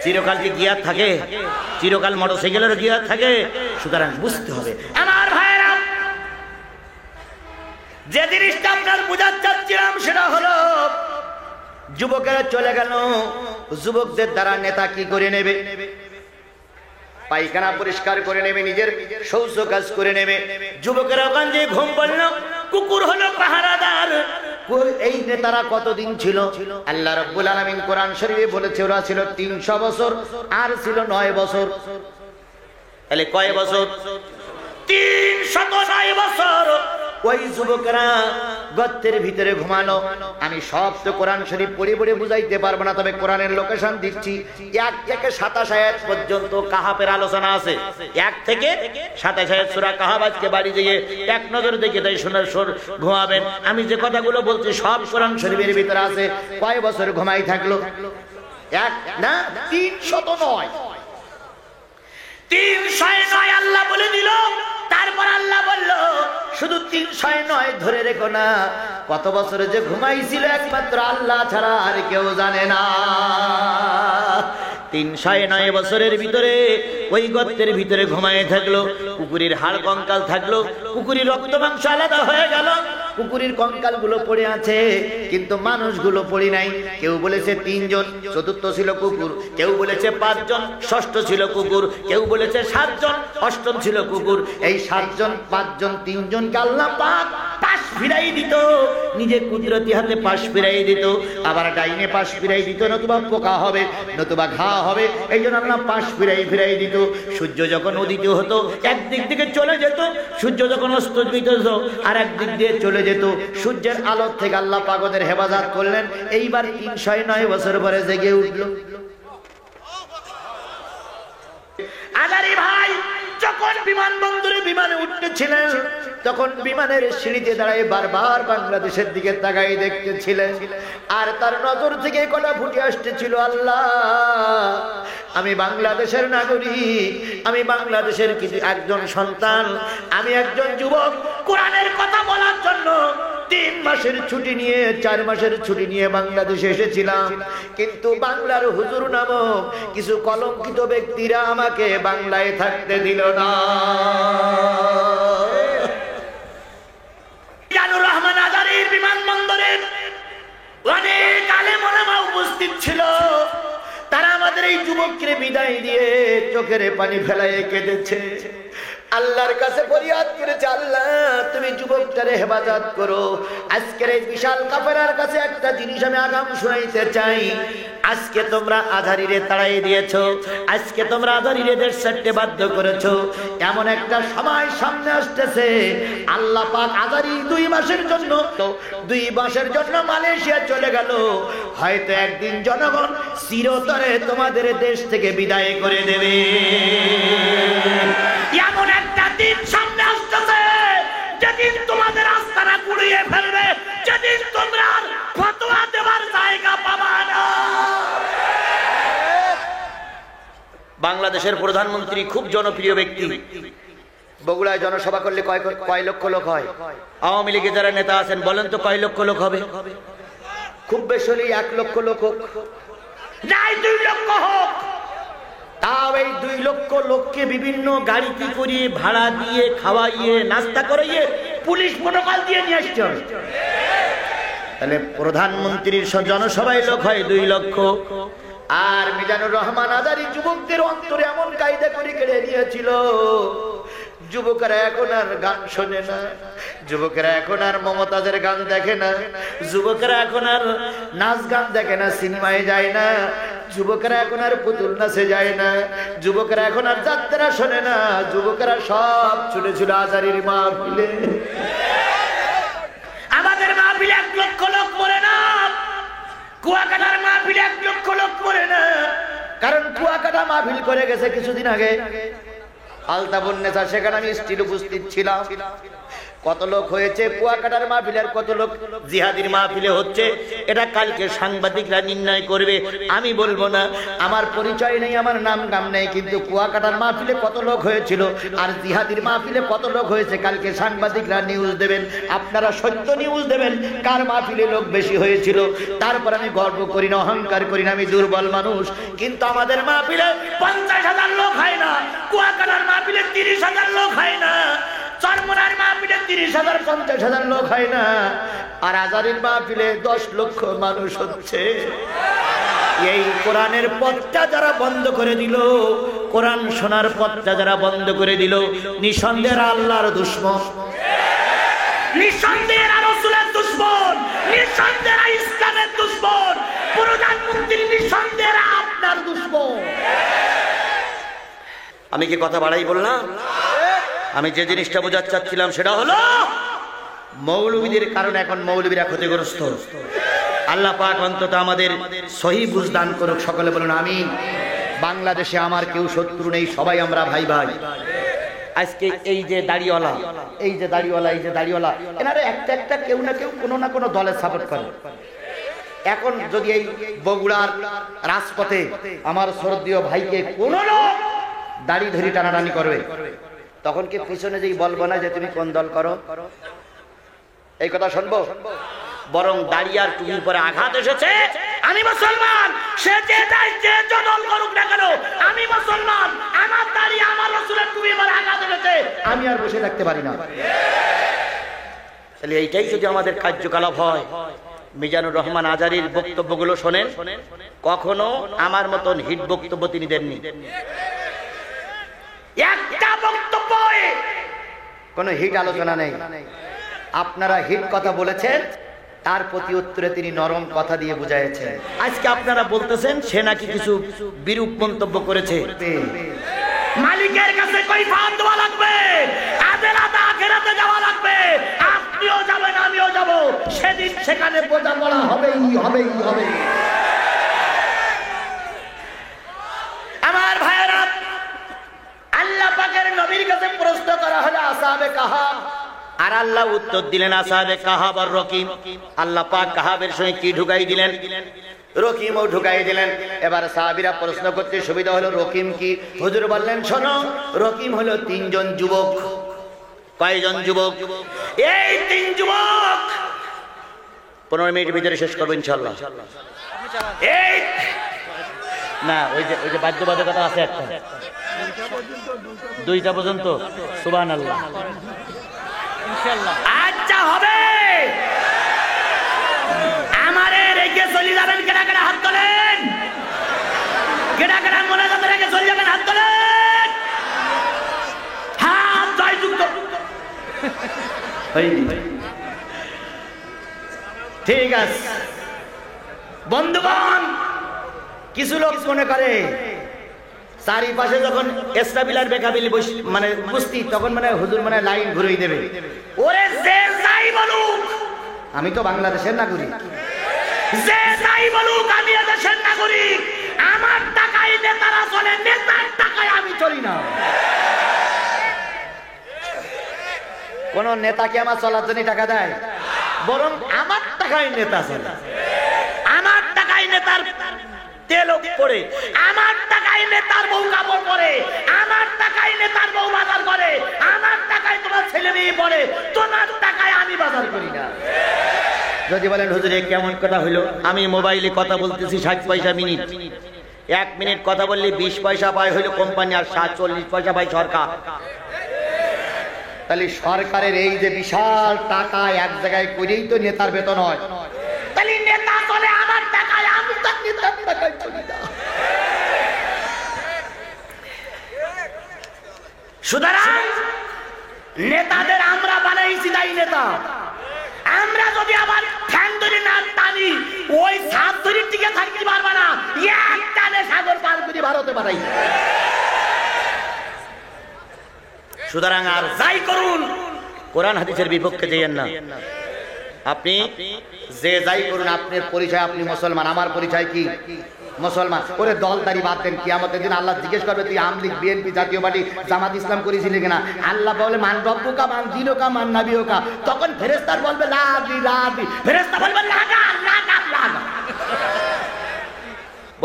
চিরকাল কি গিয়ার থাকে? চিরকাল মোটরসাইকেলের গিয়ার থাকে? সুতরাং বুঝতে হবে আমার ভাইরা, যে জিনিসটা আপনার বুঝাতে চাচ্ছিলাম সেটা হলো যুবকেরা চলে গেল, যুবকদের দ্বারা নেতা কি করে নেবে? পায়খানা পরিষ্কার করে নেবে, নিজের শৌচ কাজ করে নেবে। যুবকেরা ওখান যে ঘুম পড়ল, কুকুর হলো পাহারাদার। এই নেতারা কতদিন ছিল? আল্লাহ রাব্বুল আলামিন কোরআন শরীফে বলেছে ওরা ছিল 300 বছর, আর ছিল 9 বছর। তাহলে কয় বছর? 309 বছর। ওই যুবকেরা গর্তের ভিতরে ঘুমানো। আমি সব তো কোরআন শরীফ পড়ে পড়ে বুঝাইতে পারবো না, তবে কোরআনের লোকেশন দিচ্ছি। 1 থেকে 27 আয়াত পর্যন্ত কাহাফের আলোচনা আছে। 1 থেকে 27 আয়াত সূরা কাহাফ। আজকে বাড়ি গিয়ে এক নজর দেখে তাই শোনার ঘুমাবেন। আমি যে কথাগুলো বলছি সব কোরআন শরীফের ভিতরে আছে। কয় বছর ঘুমাই থাকলো? 1 না 309। 309 আল্লাহ বলে দিল। তারপর আল্লাহ বলল শুধু 309 ধরে রেখো না, কত বছরে যে ঘুমাইছিল একমাত্র আল্লাহ ছাড়া আর কেউ জানে না। 309 বছরের ভিতরে ওই গর্তের ভিতরে ঘুমায় থাকলো। কুকুরের হাড় কঙ্কাল থাকলো, কুকুরের রক্ত মাংস আলাদা হয়ে গেল, কুকুরের কঙ্কাল গুলো পড়ে আছে, কিন্তু মানুষগুলো পড়ে নাই। কেউ বলেছে 3 জন, চতুর্থ ছিল কুকুর। কেউ বলেছে 5 জন, ষষ্ঠ ছিল কুকুর। কেউ বলেছে 7 জন, অষ্টম ছিল কুকুর। এই 7 জন, 5 জন, 3 জনকে আল্লাহ পাক পাশ ফিরাই দিত, নিজে কুদরতি হাতে পাশ ফিরাই দিত। আবার ডাইনে পাশ ফিরাই দিত, নতুবা পোকা হবে, নতুবা ঘা হবে। এই জন্য আল্লাহ পাশ ফিরাই দিত। সূর্য যখন উদিত হতো একদিক থেকে চলে যেত, সূর্য যখন অস্তমিত হতো আর একদিক দিয়ে চলে যেত। সূর্যের আলো থেকে আল্লাহ পাক ওদের হেফাজত করলেন। এইবার 309 বছর পরে জেগে উঠল। আজারি ভাই যখন বিমানবন্দরে বিমানে উঠতেছিলেন, তখন বিমানের সিঁড়িতে দাঁড়ায় বারবার বাংলাদেশের দিকে তাকাই দেখতেছিলেন। আর তার নজর থেকে কথা ফুটে আসতেছিল, আল্লাহ আমি বাংলাদেশের নাগরিক, আমি বাংলাদেশের কিছু একজন সন্তান, আমি একজন যুবক। কোরআনের কথা বলার জন্য 3 মাসের ছুটি নিয়ে 4 মাসের ছুটি নিয়ে বাংলাদেশে এসেছিলাম, কিন্তু বাংলার হুজুর নামক কিছু কলঙ্কিত ব্যক্তিরা আমাকে বাংলায় থাকতে দিল না। জানুর রহমান আজারির বিমানবন্দরে অনেক আলেম ওলামা উপস্থিত ছিল। তারা আমাদের এই যুবককে বিদায় দিয়ে চোখের পানি ফেলায় কেঁদেছে, আল্লাহর কাছে ফরিয়াদ করেছে, আল্লাহ তুমি যুবকটারে হেফাজত করো। আজকের এই বিশাল কাফেলার কাছে একটা জিনিস আমি আগাম শুনাইতে চাই। আজকে তোমরা আজারিরে তাড়াই দিয়েছো, আজকে তোমরা আজারিরে দেশ ছাড়তে বাধ্য করেছো। এমন একটা সময় সামনে আসতেছে, আল্লাহ পাক আজারি 2 মাসের জন্য 2 মাসের জন্য মালয়েশিয়া চলে গেল। হয়তো একদিন জনগণ চিরতরে তোমাদের দেশ থেকে বিদায় করে দেবে। এমন একটা দিন সামনে আসতেছে যেদিন তোমাদের আস্তানা গুড়িয়ে ফেলবে, যেদিন তোমরা ফতোয়া দেবার জায়গা পাবা না। বাংলাদেশের প্রধানমন্ত্রী খুব জনপ্রিয় ব্যক্তি। বগুড়ায় জনসভা করলে কয় লক্ষ লোক হয়? আওয়ামী লীগের যারা নেতা আছেন বলেন তো কয় লক্ষ লোক হবে? খুব বেশি হলে 1 লক্ষ লোক হোক, নাই 2 লক্ষ হোক। তাও এই 2 লক্ষ লোককে বিভিন্ন গাড়িতে করিয়ে ভাড়া দিয়ে খাওয়াইয়ে নাস্তা করাইয়ে পুলিশ প্রোটোকল দিয়ে নিয়ে আসছে। তাহলে প্রধানমন্ত্রীর জনসভায় লোক হয় 2 লক্ষ। আর মিজানুর রহমান আজারী যুবকদের অন্তরে এমন কায়দা করে কেড়ে নিয়েছিল, যুবকেরা এখন আর গান শোনে না, যুবকেরা এখন আর মমতাজের গান দেখে না, যুবকেরা এখন আর নাচ গান দেখে না, সিনেমায় যায় না, যুবকেরা এখন আর পুতুল নাচে যায় না, যুবকেরা এখন আর যাত্রা শোনে না, যুবকেরা সব ছুটে ছুটে আজারীর মাহফিলে। আমাদের মাহফিলে 1 লক্ষ লোক মরে না, কুয়াকাটার মাহফিলে 1 লক্ষ লোক মরে না। কারণ কুয়াকাটা মাহফিল করে গেছে কিছুদিন আগে আলতাবুন্নেসা, সেখানে আমি স্টিল উপস্থিত ছিলাম। কত লোক হয়েছে কুয়াকাটার মাহফিলের, কত লোক জিহাদির মাহফিলে হচ্ছে, এটা কালকে সাংবাদিকরা নির্ণয় করবে, আমি বলবো না। আমার পরিচয় নেই, আমার নাম গাম নেই, কিন্তু কুয়াকাটার মাহফিলে কত লোক হয়েছিল আর জিহাদির মাহফিলে কত লোক হয়েছে কালকে সাংবাদিকরা নিউজ দেবেন। আপনারা সত্য নিউজ দেবেন কার মাহফিলে লোক বেশি হয়েছিল। তারপর আমি গর্ব করি না, অহংকার করি না, আমি দুর্বল মানুষ, কিন্তু আমাদের মাহফিলে 50,000 লোক হয় না, কুয়াকাটার মাহফিলে 30,000 লোক হয় না, চরমোনার মাহফিলে 30,000 50,000 লোক হয় না, আর আজারীর মাহফিলে 10 লক্ষ মানুষ হচ্ছে। এই কোরআনের পথটা যারা বন্ধ করে দিল, কোরআন শোনার পথটা যারা বন্ধ করে দিল, নিঃসন্দেহে আল্লাহর দুশমন, নিঃসন্দেহে রাসূলের দুশমন, নিঃসন্দেহে ইসলামের দুশমন, প্রধানমন্ত্রী নিঃসন্দেহে আপনার দুশমন। আমি কি কথা বাড়াই বললাম? আমি যে জিনিসটা বোঝাতে চাচ্ছিলাম সেটা হলো মৌলবীদের কারণে এখন মৌলবীরা ক্ষতিগ্রস্ত। আল্লাহ পাক অন্তত আমাদের সহি বুঝদান করুক, সকলে বলুন আমিন। বাংলাদেশে আমার কেউ শত্রু নেই, সবাই আমরা ভাই ভাই। আজকে এই যে দাড়িওয়ালা, এই যে দাড়িওয়ালা, এই যে দাড়িওয়ালা, এনারা একটা একটা কেউ না কেউ কোনো না কোনো দলের সাপোর্ট করে। এখন যদি এই বগুড়ার রাজপথে আমার শ্রদ্ধেয় ভাইকে কোন লোক দাড়ি ধরি টানাটানি করবে, তখন কি পিছনে যেই বলবো না যে তুমি কোন দল করো, এই কথা শুনবো? বরং দাড়ি আর টুপির পরে আঘাত এসেছে, আমি মুসলমান, সে যে দল করুক না কেন, আমি মুসলমান, আমার দাড়ি আমার রাসূলের টুপির পরে আঘাত এসেছে, আমি আর বসে থাকতে পারি না। তাহলে এইটাই যদি আমাদের কার্যকলাপ হয়, মিজানুর রহমান আজারীর বক্তব্যগুলো শোনেন, কখনো আমার মতন হিট বক্তব্য তিনি দেননি। একটা বক্তব্য কোন হিট আলোচনা নেই। আপনারা হিট কথা বলেছেন, তার প্রতি উত্তরে তিনি নরম কথা দিয়ে বুঝাইছেন। আজকে আপনারা বলতেছেন সে নাকি কিছু বিরূপ মন্তব্য করেছে। মালিকের কাছে কৈফিয়ত দেওয়া লাগবে, আখিরাতে যাওয়া লাগবে, আপনিও যাবেন আমিও যাব, সেদিন সেখানে বোঝা বলা হবেই হবেই হবে। আমার ভাইয়েরা, আল্লাহ পাকের নবীর কাছে প্রশ্ন করা হলো আসহাবে কাহাব, আর আল্লাহ উত্তর দিলেন আসহাবে কাহাব আর রকিম। আল্লাহ পাক কাহাবের সঙ্গে কি ঢুকাই দিলেন? রকিমও ঢুকাই দিলেন। এবার সাহাবীরা প্রশ্ন করতে সুবিধা হলো রকিম কি? হুজুর বললেন শোনো, রকিম হলো 3 জন যুবক। কয়জন যুবক? এই 3 যুবক। 15 মিনিটের ভিতরে শেষ করবো ইনশাআল্লাহ। এই না, ওই যে বাধ্যবাধকতা আছে একটা, 2টা পর্যন্ত। সুবহানাল্লাহ, ইনশাআল্লাহ। আচ্ছা হবে, আমারে রেখে চলে যাবেন। কেডা কেডা হাত তোলেন? কেডা কেডা মোনাজাত রেখে চলে যাবেন? হাত তোলেন। হাত জয়যুক্ত। ঠিক আছে বন্ধুগণ, কিছু লোক মনে করে চারিপাশে যখন এসরাবিলার বেকাবিল মানে উপস্থিত, তখন মানে হুজুর মানে লাইন ঘুরিয়ে দেবে। ওরে যে যাই বলুক, আমি তো বাংলাদেশের নাগরিক, যে যাই বলুক আমি দেশের নাগরিক, আমার টাকায় নেতারা চলে, নেতার টাকায় আমি চলি না। কোন নেতা কি আমার চলার জন্য টাকা দেয়? বরং আমার টাকায় নেতা চলে, আমার টাকায় নেতার তেল পড়ে, আমার টাকায় নেতার বউ কাপড় পরে, আমার টাকায় নেতার বউ বাজার করে, আমার টাকায় তোমার ছেলে মেয়ে পড়ে, তোমার টাকায় আমি বাজার করি না। যদি বলেন হুজুর কেমন কথা হইলো, আমি মোবাইলে কথা বলতেছি 60 পয়সা মিনিট, 1 মিনিট কথা বললে 20 পয়সা পায় হইলো কোম্পানি, আর 40 পয়সা পায় সরকার। তাহলে সরকারের এই যে বিশাল টাকা এক জায়গায় করেই তো নেতার বেতন হয়, তাহলে নেতা চলে আমার টাকায়, আমি তো নেতার টাকায় চলি না। সুতরাং নেতাদের আমরা বানাইছি তাই নেতা। আমরা যদি আবার ঠ্যাং ধরে না টানি, ওই সাত ধরে টিকে থাকতে পারবে না, এক টানে সাগর পার করে ভারতে পাঠাই। সুতরাং আর যাই করুন, কোরআন হাদিসের বিপক্ষে যাইয়েন না। আপনি যে যাই করুন, আপনার পরিচয় আপনি মুসলমান, আমার পরিচয় কি? মুসলমান। করে দলদারি বাদ দেন, কিয়ামতের দিন আল্লাহ জিজ্ঞেস করবে তুই আওয়ামী লীগ, বিএনপি, জাতীয় পার্টি, জামাত ইসলাম করেছিলি কিনা? আল্লাহ বলে মান রব্বুকা মান দীনুকা মান নাবিয়ুকা। তখন ফেরেশতা বলবে লা দি লা দি, ফেরেশতা বলবে লাগা লাগা লাগা।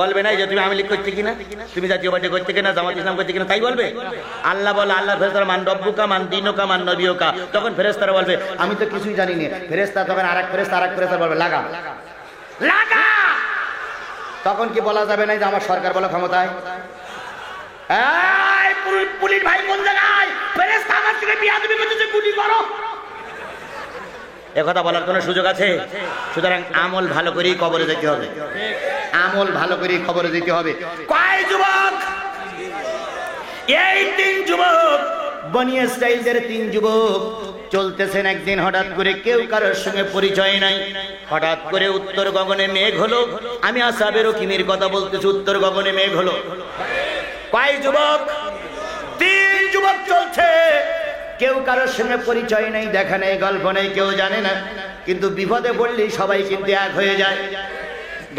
বলবে না যে তুমি আওয়ামী লীগ করতে কিনা, তুমি জাতীয় পার্টি করতে কিনা, জামাত ইসলাম করতে কিনা, তাই বলবে? আল্লাহ বলে আল্লাহ ফেরেশতা মান রব্বুকা মান দীনুকা মান নাবিয়ুকা। তখন ফেরেশতারা বলবে আমি তো কিছুই জানি না। ফেরেশতা তখন আরেক ফেরেশতা বলবে লাগা লাগা। তখন কি বলা যাবে না যে আমার সরকার বলে ক্ষমতায়? এই পুলিশ ভাই কোন জায়গায়? ফেরেশতা আমার থেকে বিয়াদবি করতেছে, গুলি করো। একথা বলার কোনো সুযোগ আছে? সুতরাং আমল ভালো করেই কবরে যেতে হবে, আমল ভালো করেই কবরে যেতে হবে। কয় যুবক? এই তিন যুবক, বনি ইসরাইলের তিন যুবক চলতেছেন। একদিন হঠাৎ করে কেউ কারোর সঙ্গে পরিচয় নাই, হঠাৎ করে উত্তর গগনে মেঘ হলো। আমি আসহাবের কিমির কথা বলতেছি, উত্তর গগনে মেঘ হলো। কয় যুবক? তিন যুবক চলছে, কেউ কারোর সঙ্গে পরিচয় নেই, দেখা নেই, গল্প নেই, কেউ জানে না। কিন্তু বিপদে পড়লেই সবাই কিন্তু এক হয়ে যায়।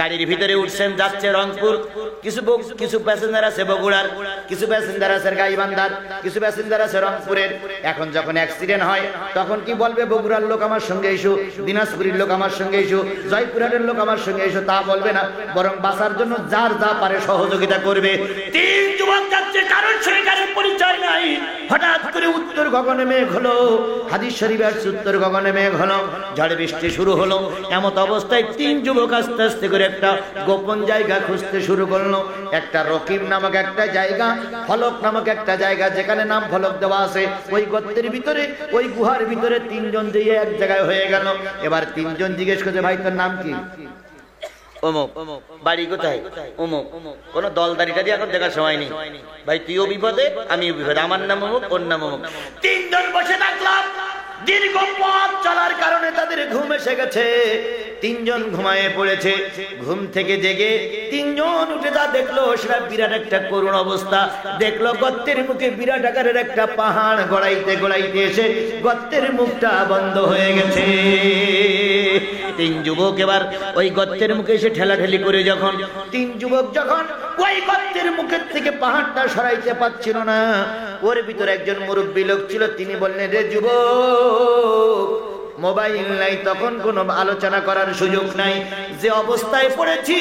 গাড়ির ভিতরে উঠছেন, যাচ্ছে রংপুর। কিছু প্যাসেঞ্জার আছে বগুড়ার, কিছু প্যাসেঞ্জার আছে গাইবান্ধার, কিছু প্যাসেঞ্জার আছে রংপুরের। এখন যখন অ্যাক্সিডেন্ট হয় তখন কি বলবে বগুড়ার লোক আমার সঙ্গে এসো, দিনাজপুরের লোক আমার সঙ্গে এসো, জয়পুরহাটের লোক আমার সঙ্গে এসো, তা বলবে না। বরং বাঁচার জন্য যার যা পারে সহযোগিতা করবে। তিন যুবক যাচ্ছে, কারোর সঙ্গে কারোর পরিচয় নাই। হঠাৎ করে উত্তর গগনে মেঘ হলো। হাদিস শরীফে আসছে উত্তর গগনে মেঘ হলো, ঝড় বৃষ্টি শুরু হলো। এমত অবস্থায় তিন যুবক আস্তে আস্তে করে একটা গোপন জায়গা খুঁজতে শুরু করলো। একটা রকিব নামক একটা জায়গা, ফলক নামক একটা জায়গা, যেখানে নাম ফলক দেওয়া আছে। ওই গর্তের ভিতরে, ওই গুহার ভিতরে তিনজন দিয়ে এক জায়গায় হয়ে গেল। এবার তিনজন জিজ্ঞেস করছে ভাই তোর নাম কি? অমুক। বাড়ি কোথায়? অমুক। কোন দলদারিটারি এখন দেখার সময় নেই। ভাই তুইও বিপদে, আমিও বিপদে, আমার নাম অমুক, ওর নাম অমুক। তিনজন বসে থাকলাম। দীর্ঘ পথ চলার কারণে তাদের ঘুম এসে গেছে। তিনজন ঘুমায়ে পড়েছে। ঘুম থেকে জেগে তিনজন উঠে যা দেখলো, সেটা বিরাট একটা করুণ অবস্থা। দেখলো গর্তের মুখে বিরাট আকারের একটা পাহাড় গড়াইতে গড়াইতে এসে গর্তের মুখটা বন্ধ হয়ে গেছে। তিন যুবক এবার ওই গর্তের মুখে এসে ঠেলাঠেলি করে যখন ওই গর্তের মুখের থেকে পাহাড়টা সরাইতে পারছিল না, ওর ভিতরে একজন মুরব্বী লোক ছিল। তিনি বললেন রে যুবক, মোবাইল নাই, তখন কোনো আলোচনা করার সুযোগ নাই। যে অবস্থায় পড়েছি,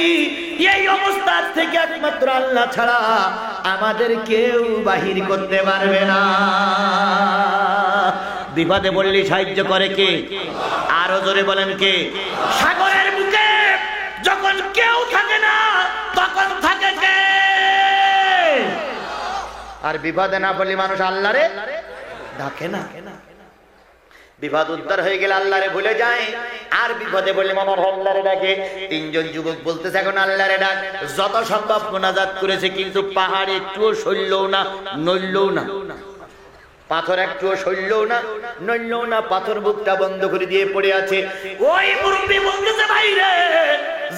এই অবস্থা থেকে একমাত্র আল্লাহ ছাড়া আমাদের কেউ বাহির করতে পারবে না। বিপদে পড়লে সাহায্য করে কে? আরো জোরে বলেন কে? সাগরের বুকে যখন কেউ থাকে না, তখন থাকে কে? আর বিপদে না পড়লে মানুষ আল্লাহরে ডাকে না। বিপদ উদ্ধার হয়ে গেলে আল্লাহরে ভুলে যায়, আর বিপদে বললে মানুষ আল্লাহরে ডাকে। তিনজন যুবক বলতেছে এখন আল্লাহরে ডাক। যত সম্ভব মোনাজাত করেছে, কিন্তু পাহাড় একটুও সরলও না, নড়লও না। পাথর একটুও সরলও না, নড়লও না। পাথর বুকটা বন্ধ করে দিয়ে পড়ে আছে। ওই মুরব্বি বলতেছে ভাই রে,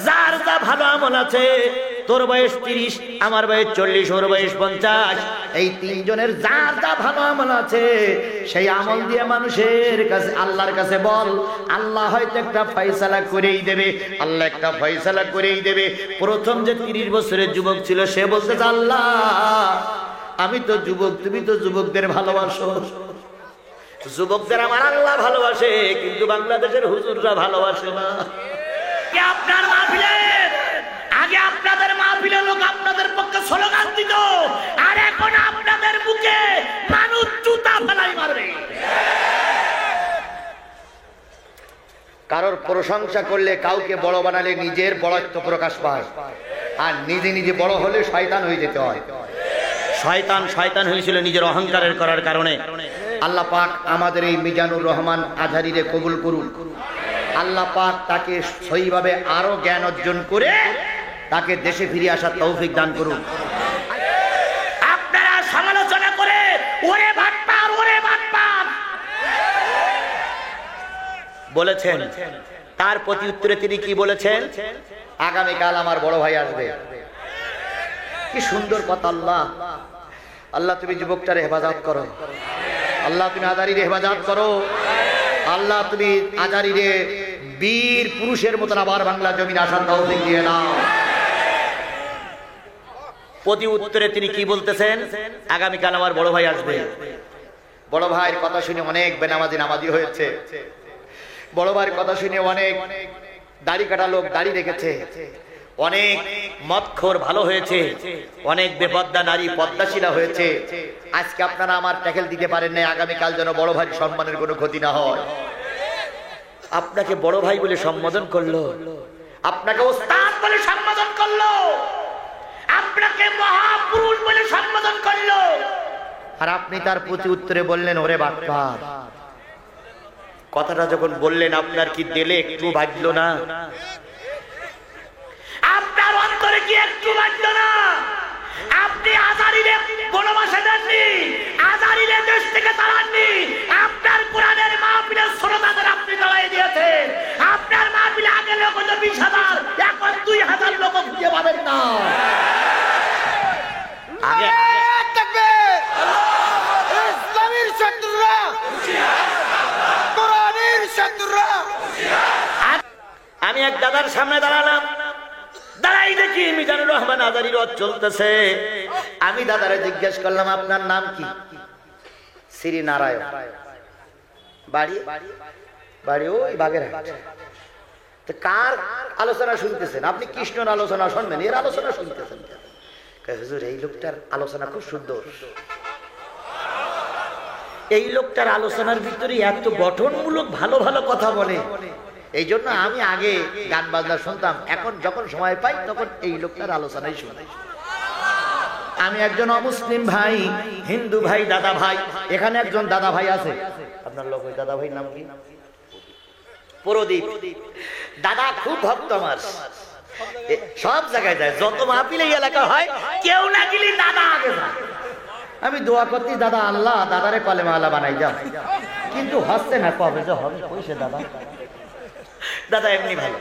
যার যা ভালো আমল আছে, তোর বয়স 30, আমার বয়স 40, ওর বয়স 50, এই তিনজনের যার যা ভালো আমল আছে, সেই আমল দিয়ে মানুষের কাছে, আল্লাহর কাছে বল। আল্লাহ হয়তো একটা ফয়সালা করেই দেবে, আল্লাহ একটা ফয়সালা করেই দেবে। প্রথম যে 30 বছরের যুবক ছিল, সে বলতেছে আল্লাহ আমি তো যুবক, তুমি তো যুবকদের ভালোবাসো। যুবকদের আমার আল্লাহ ভালোবাসে, কিন্তু বাংলাদেশের হুজুররা ভালোবাসে না। আপনার মাহফিলে আগে আপনাদের মাহফিলে লোক আপনাদের পক্ষে স্লোগান দিত, আর এখন আপনাদের বুকে মানুষ জুতা ফেলাই মারবে। কারোর প্রশংসা করলে, কাউকে বড় বানালে নিজের বড়ত্ব প্রকাশ পায়, আর নিজে নিজে বড় হলে শয়তান হয়ে যেতে হয়। শয়তান হয়েছিল নিজের অহংকারের করার কারণে। আল্লাহ পাক আমাদের এই মিজানুর রহমান আজহারীরে কবুল করুন। আল্লাহ পাক তাকে সহিভাবে আরো জ্ঞান অর্জন করে তাকে দেশে ফিরে আসার তৌফিক দান করুন। আপনারা সমালোচনা করে ওরে বাটপার বলেছেন, তার প্রতি উত্তরে তিনি কি বলেছেন? আগামীকাল আমার বড় ভাই আসবে। কি সুন্দর কথা। আল্লাহ আল্লাহ তুমি যুবকটারে হেফাজত করো, আল্লাহ তুমি আজহারীরে হেফাজত করো, আল্লাহ তুমি আজহারীরে বীর পুরুষের মতন আবার বাংলা জমিন আসার তৌফিক দিয়ে নাও। প্রতি উত্তরে তিনি কি বলতেছেন? আগামীকাল আমার বড় ভাই আসবে। বড় ভাইয়ের কথা শুনে অনেক নামাজি হয়েছে, বড় ভাইয়ের কথা শুনে অনেক দাড়ি কাটা লোক দাড়ি রেখেছে, অনেক মদখোর ভালো হয়েছে, অনেক বেপর্দা নারী পদ্মাশীলা হয়েছে। আজকে আপনারা আমার ট্যাকেল দিতে পারেন না, আগামীকাল যেন বড় ভাইয়ের সম্মানের কোনো ক্ষতি না হয়। আপনাকে বড় ভাই বলে সম্বোধন করলো, আপনাকে ওস্তাদ বলে সম্বোধন করলো, আপনাকে মহাপুরুষ বলে সম্বোধন করলো, আর আপনি তার প্রতি উত্তরে বললেন ওরে বাটপার। কথাটা যখন বললেন আপনার কি দিলে একটু বাজলো না? আপনার অন্তরে কি একটু বাজলো না? আপনি আজহারীরে বনবাসে দেননি, আজহারীরে দেশ থেকে তাড়াননি, আপনার কোরআনের মাহফিলের শ্রোতাদের আপনি দাঁড়াই দিয়েছেন। আপনার মাহফিলে আগে লোক হতো 20,000, এখন 2,000 লোক খুঁজে পাবেন না। আগে ইসলামের শত্রুরা, কোরআনের শত্রুরা। আমি এক দাদার সামনে দাঁড়ালাম, দাঁড়াই দেখি মিজানুর রহমান আজহারীর রথ চলতেছে। আমি দাদারে জিজ্ঞেস করলাম আপনার নাম কি? শ্রী নারায়ণ। বাড়ি বাড়ি ওই বাগেরহাট। তো কার আলোচনা শুনতেছেন আপনি? কৃষ্ণর আলোচনা শুনবেন, এর আলোচনা শুনতেছেন? হুজুর এই লোকটার আলোচনা খুব সুন্দর, এই লোকটার আলোচনার ভিতরে এত গঠনমূলক ভালো ভালো কথা বলে, এই জন্য আমি আগে গান বাজনা শুনতাম, এখন যখন সময় পাই তখন এই লোকটার আলোচনাই শুনি। আমি একজন অমুসলিম ভাই, হিন্দু ভাই, দাদা ভাই, এখানে একজন দাদা ভাই আছে। আপনার লোক ওই দাদা ভাই নাম কি? প্রদীপ। দাদা খুব ভক্ত আমার, সব জায়গায় যায়, যত মাহফিল এই এলাকা হয় কেউ না গেলে দাদা আগে যায়। আমি দোয়া করতে দাদা আল্লাহ দাদারে কলেমা আলা বানাই যাও, কিন্তু হচ্ছে না, কবে যে হবে কইছে দাদা। দাদা এমনি ভাই,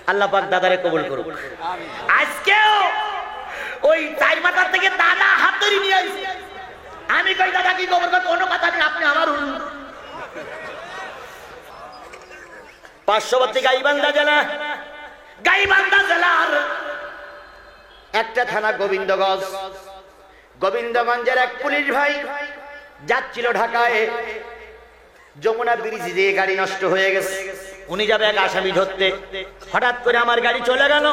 আল্লাহ পাক দাদারে কবুল করুক। আজকেও ওই চাই মাথার থেকে দাদা হাত ধরে নিয়ে আইছে। আমি কই দাদা কি খবর? কোনো কথা নেই, আপনি আমার হুজুর। পার্শ্ববর্তী গাইবান্ধা জেলা, গাইবান্ধা জেলার একটা থানা গোবিন্দগঞ্জ, গোবিন্দগঞ্জের এক পুলিশ ভাই যাচ্ছিল ঢাকায়, যমুনা ব্রিজ দিয়ে গাড়ি নষ্ট হয়ে গেছে, উনি যাবে এক আসামি ধরতে। হঠাৎ করে আমার গাড়ি চলে গেল,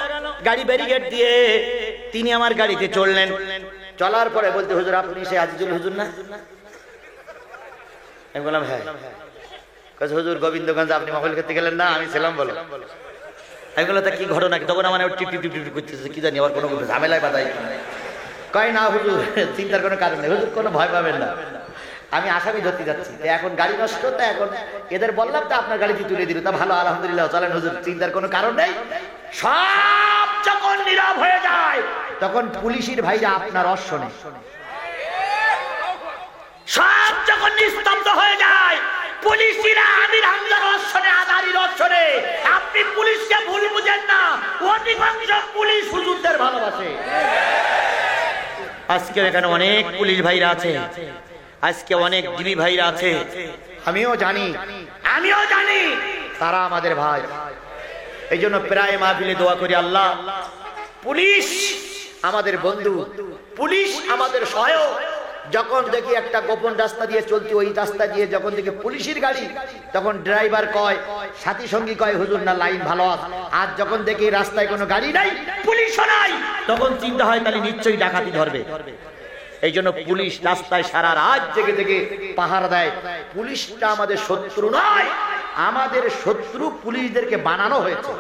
গাড়ি ব্যারিকেড দিয়ে তিনি আমার গাড়িতে চললেন। চলার পরে বলতে হুজুর আপনি সে আজিজুল হুজুর না? আমি বললাম হ্যাঁ। হুজুর গোবিন্দগঞ্জ আপনি মাহফিল করতে গেলেন না? আমি ছিলাম। বলো। আমি বললাম তা কি ঘটনা? তখন আমার টিপ টিপ টিপ করতেছে, কি জানি আবার কোনো ঝামেলায় বাধাই। কয় না হুজুর চিন্তার কোনো কারণ নেই, হুজুর কোনো ভয় পাবেন না, আমি আসামি ধরতে যাচ্ছি, এখন গাড়ি নষ্ট, তা এখন এদের বললাম তা আপনার গাড়িতে তুলে দিল, তা ভালো আলহামদুলিল্লাহ, চলেন হুজুর, চিন্তার কোনো কারণ নেই। সব যখন নীরব হয়ে যায় তখন পুলিশের ভাইরা আপনার রস শোনে। সব যখন নিস্তব্ধ হয়ে যায় পুলিশিরা আমির হামজার রস শোনে, আজহারীর রস শোনে। আপনি পুলিশকে ভুল বুঝেন না, অধিকাংশ পুলিশ হুজুরদের ভালোবাসে। আজকে এখানে অনেক পুলিশ ভাইরা আছে, আজকে অনেক ডিবি ভাইরা আছে, আমিও জানি তারা আমাদের ভাই। এই জন্য প্রায় মাহফিলে দোয়া করি, আল্লাহ পুলিশ আমাদের বন্ধু, পুলিশ আমাদের সহায়ক। যখন দেখি একটা গোপন রাস্তা দিয়ে চলতি, ওই রাস্তা দিয়ে যখন দেখি পুলিশের গাড়ি, তখন ড্রাইভার কয়, সাথী সঙ্গী কয় হুজুর না লাইন ভালো আছে। আর যখন দেখি রাস্তায় কোনো গাড়ি নাই, পুলিশও নাই, তখন চিন্তা হয় তাহলে নিশ্চয়ই ডাকাতি ধরবে। এই জন্য পুলিশ রাস্তায় সারা রাত জেগে জেগে পাহারা দেয়। পুলিশটা আমাদের শত্রু নয়, আমাদের শত্রু পুলিশদেরকে বানানো হয়েছে।